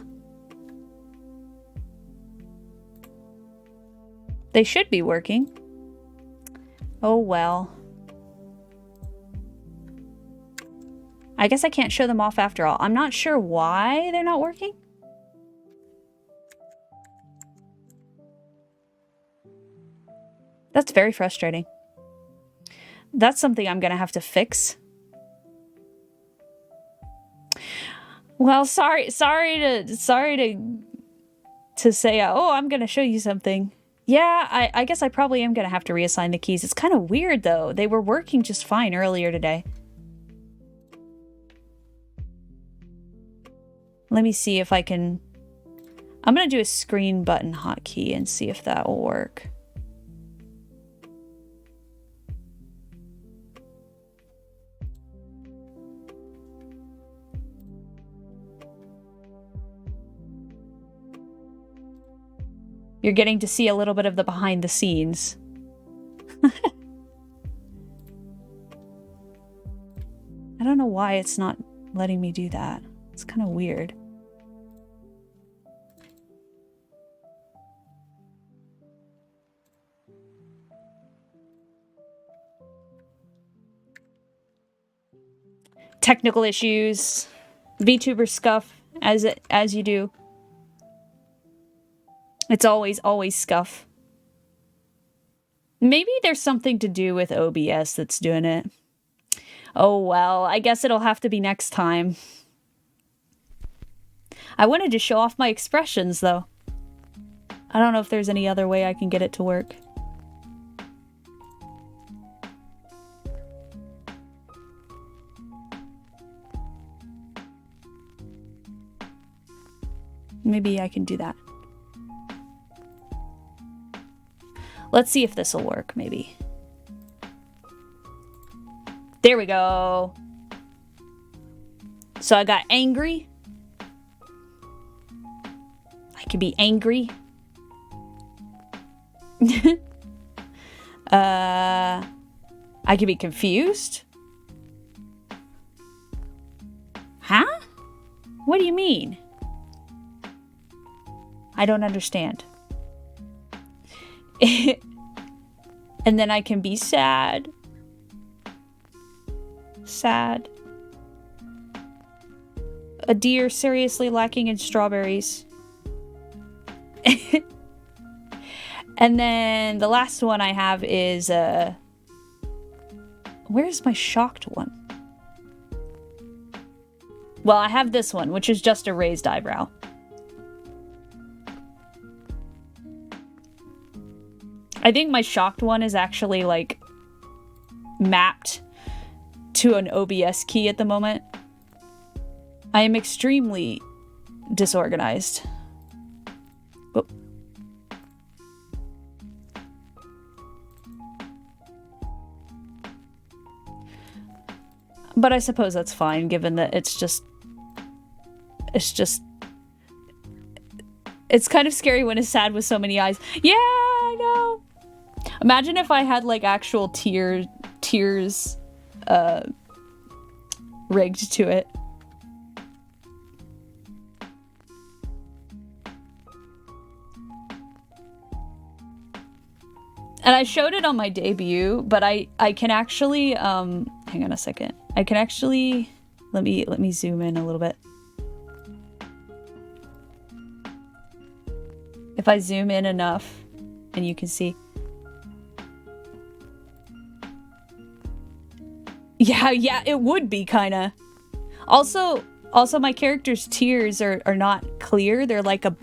They should be working. Oh well. I guess I can't show them off after all. I'm not sure why they're not working. That's very frustrating. That's something I'm gonna have to fix. Well, sorry to say, oh, I'm gonna show you something. Yeah, I guess I probably am gonna have to reassign the keys. It's kind of weird though. They were working just fine earlier today. Let me see if I can... I'm gonna do a screen button hotkey and see if that will work. You're getting to see a little bit of the behind the scenes. I don't know why it's not letting me do that. It's kind of weird. Technical issues. VTuber scuff as you do. It's always scuff. Maybe there's something to do with OBS that's doing it. Oh well, I guess it'll have to be next time. I wanted to show off my expressions, though. I don't know if there's any other way I can get it to work. Maybe I can do that. Let's see if this will work, maybe. There we go. So I got angry. I can be angry. I can be confused. Huh? What do you mean? I don't understand. And then I can be sad. Sad. A deer seriously lacking in strawberries. And then the last one I have is, where's my shocked one? Well, I have this one, which is just a raised eyebrow. I think my shocked one is actually, like, mapped to an OBS key at the moment. I am extremely disorganized. Oh. But I suppose that's fine, given that it's kind of scary when it's sad with so many eyes. Yeah, I know. Imagine if I had, like, actual tears rigged to it. And I showed it on my debut, but I can actually, hang on a second. I can actually, let me zoom in a little bit. If I zoom in enough, and you can see. Yeah, it would be kinda. Also my character's tears are not clear. They're like a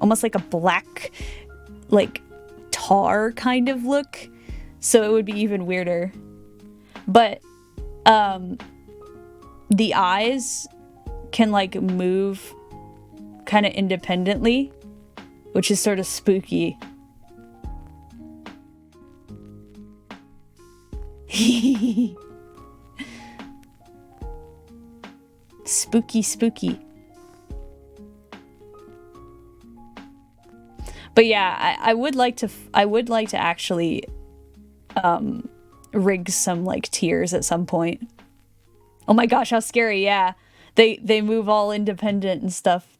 almost like a black, like, tar kind of look. So it would be even weirder. But the eyes can, like, move kind of independently, which is sort of spooky. Spooky. But yeah, I would like to actually rig some, like, tears at some point. Oh my gosh, how scary. Yeah. They move all independent and stuff.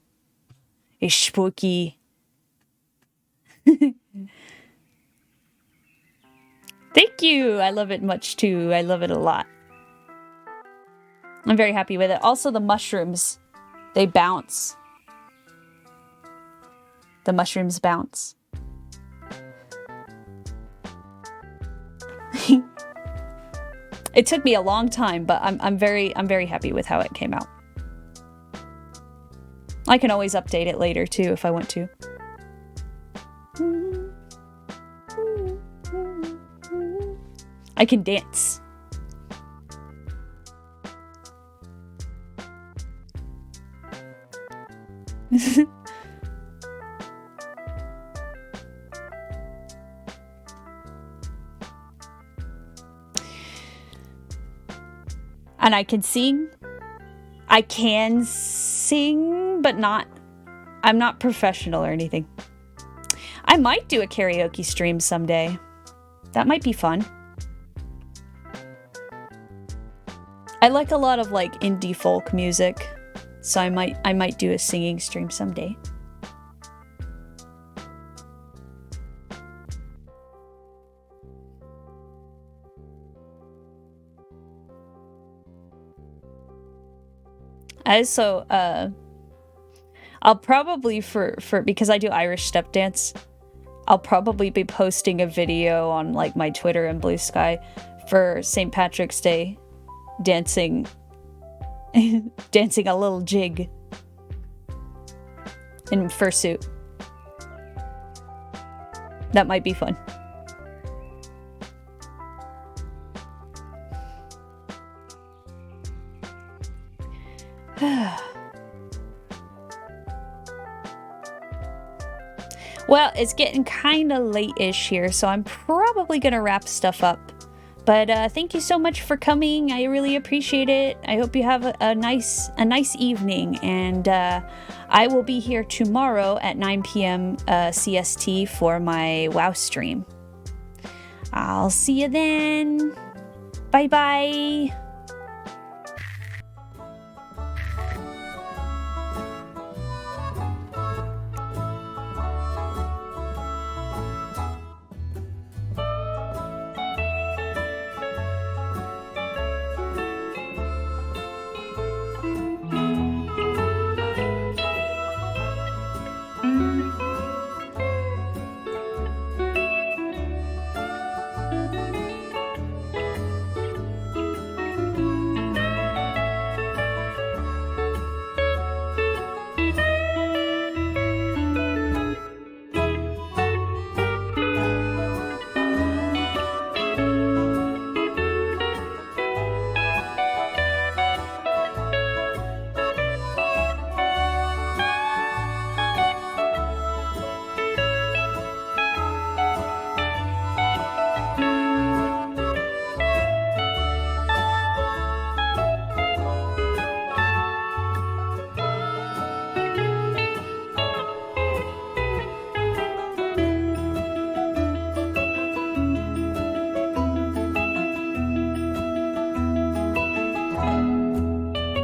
It's spooky. Thank you. I love it much too. I love it a lot. I'm very happy with it. Also, the mushrooms, they bounce. The mushrooms bounce. It took me a long time, but I'm very happy with how it came out. I can always update it later too if I want to. I can dance. And I can sing. I can sing, but I'm not professional or anything. I might do a karaoke stream someday. That might be fun. I like a lot of, like, indie folk music, so I might do a singing stream someday. Also, I'll probably for because I do Irish step dance, I'll probably be posting a video on like my Twitter and Bluesky for St. Patrick's Day, dancing dancing a little jig in fursuit. That might be fun. Well, it's getting kind of late-ish here, so I'm probably gonna wrap stuff up. But thank you so much for coming. I really appreciate it. I hope you have a nice evening, and I will be here tomorrow at 9 p.m. CST for my WoW stream. I'll see you then. Bye bye.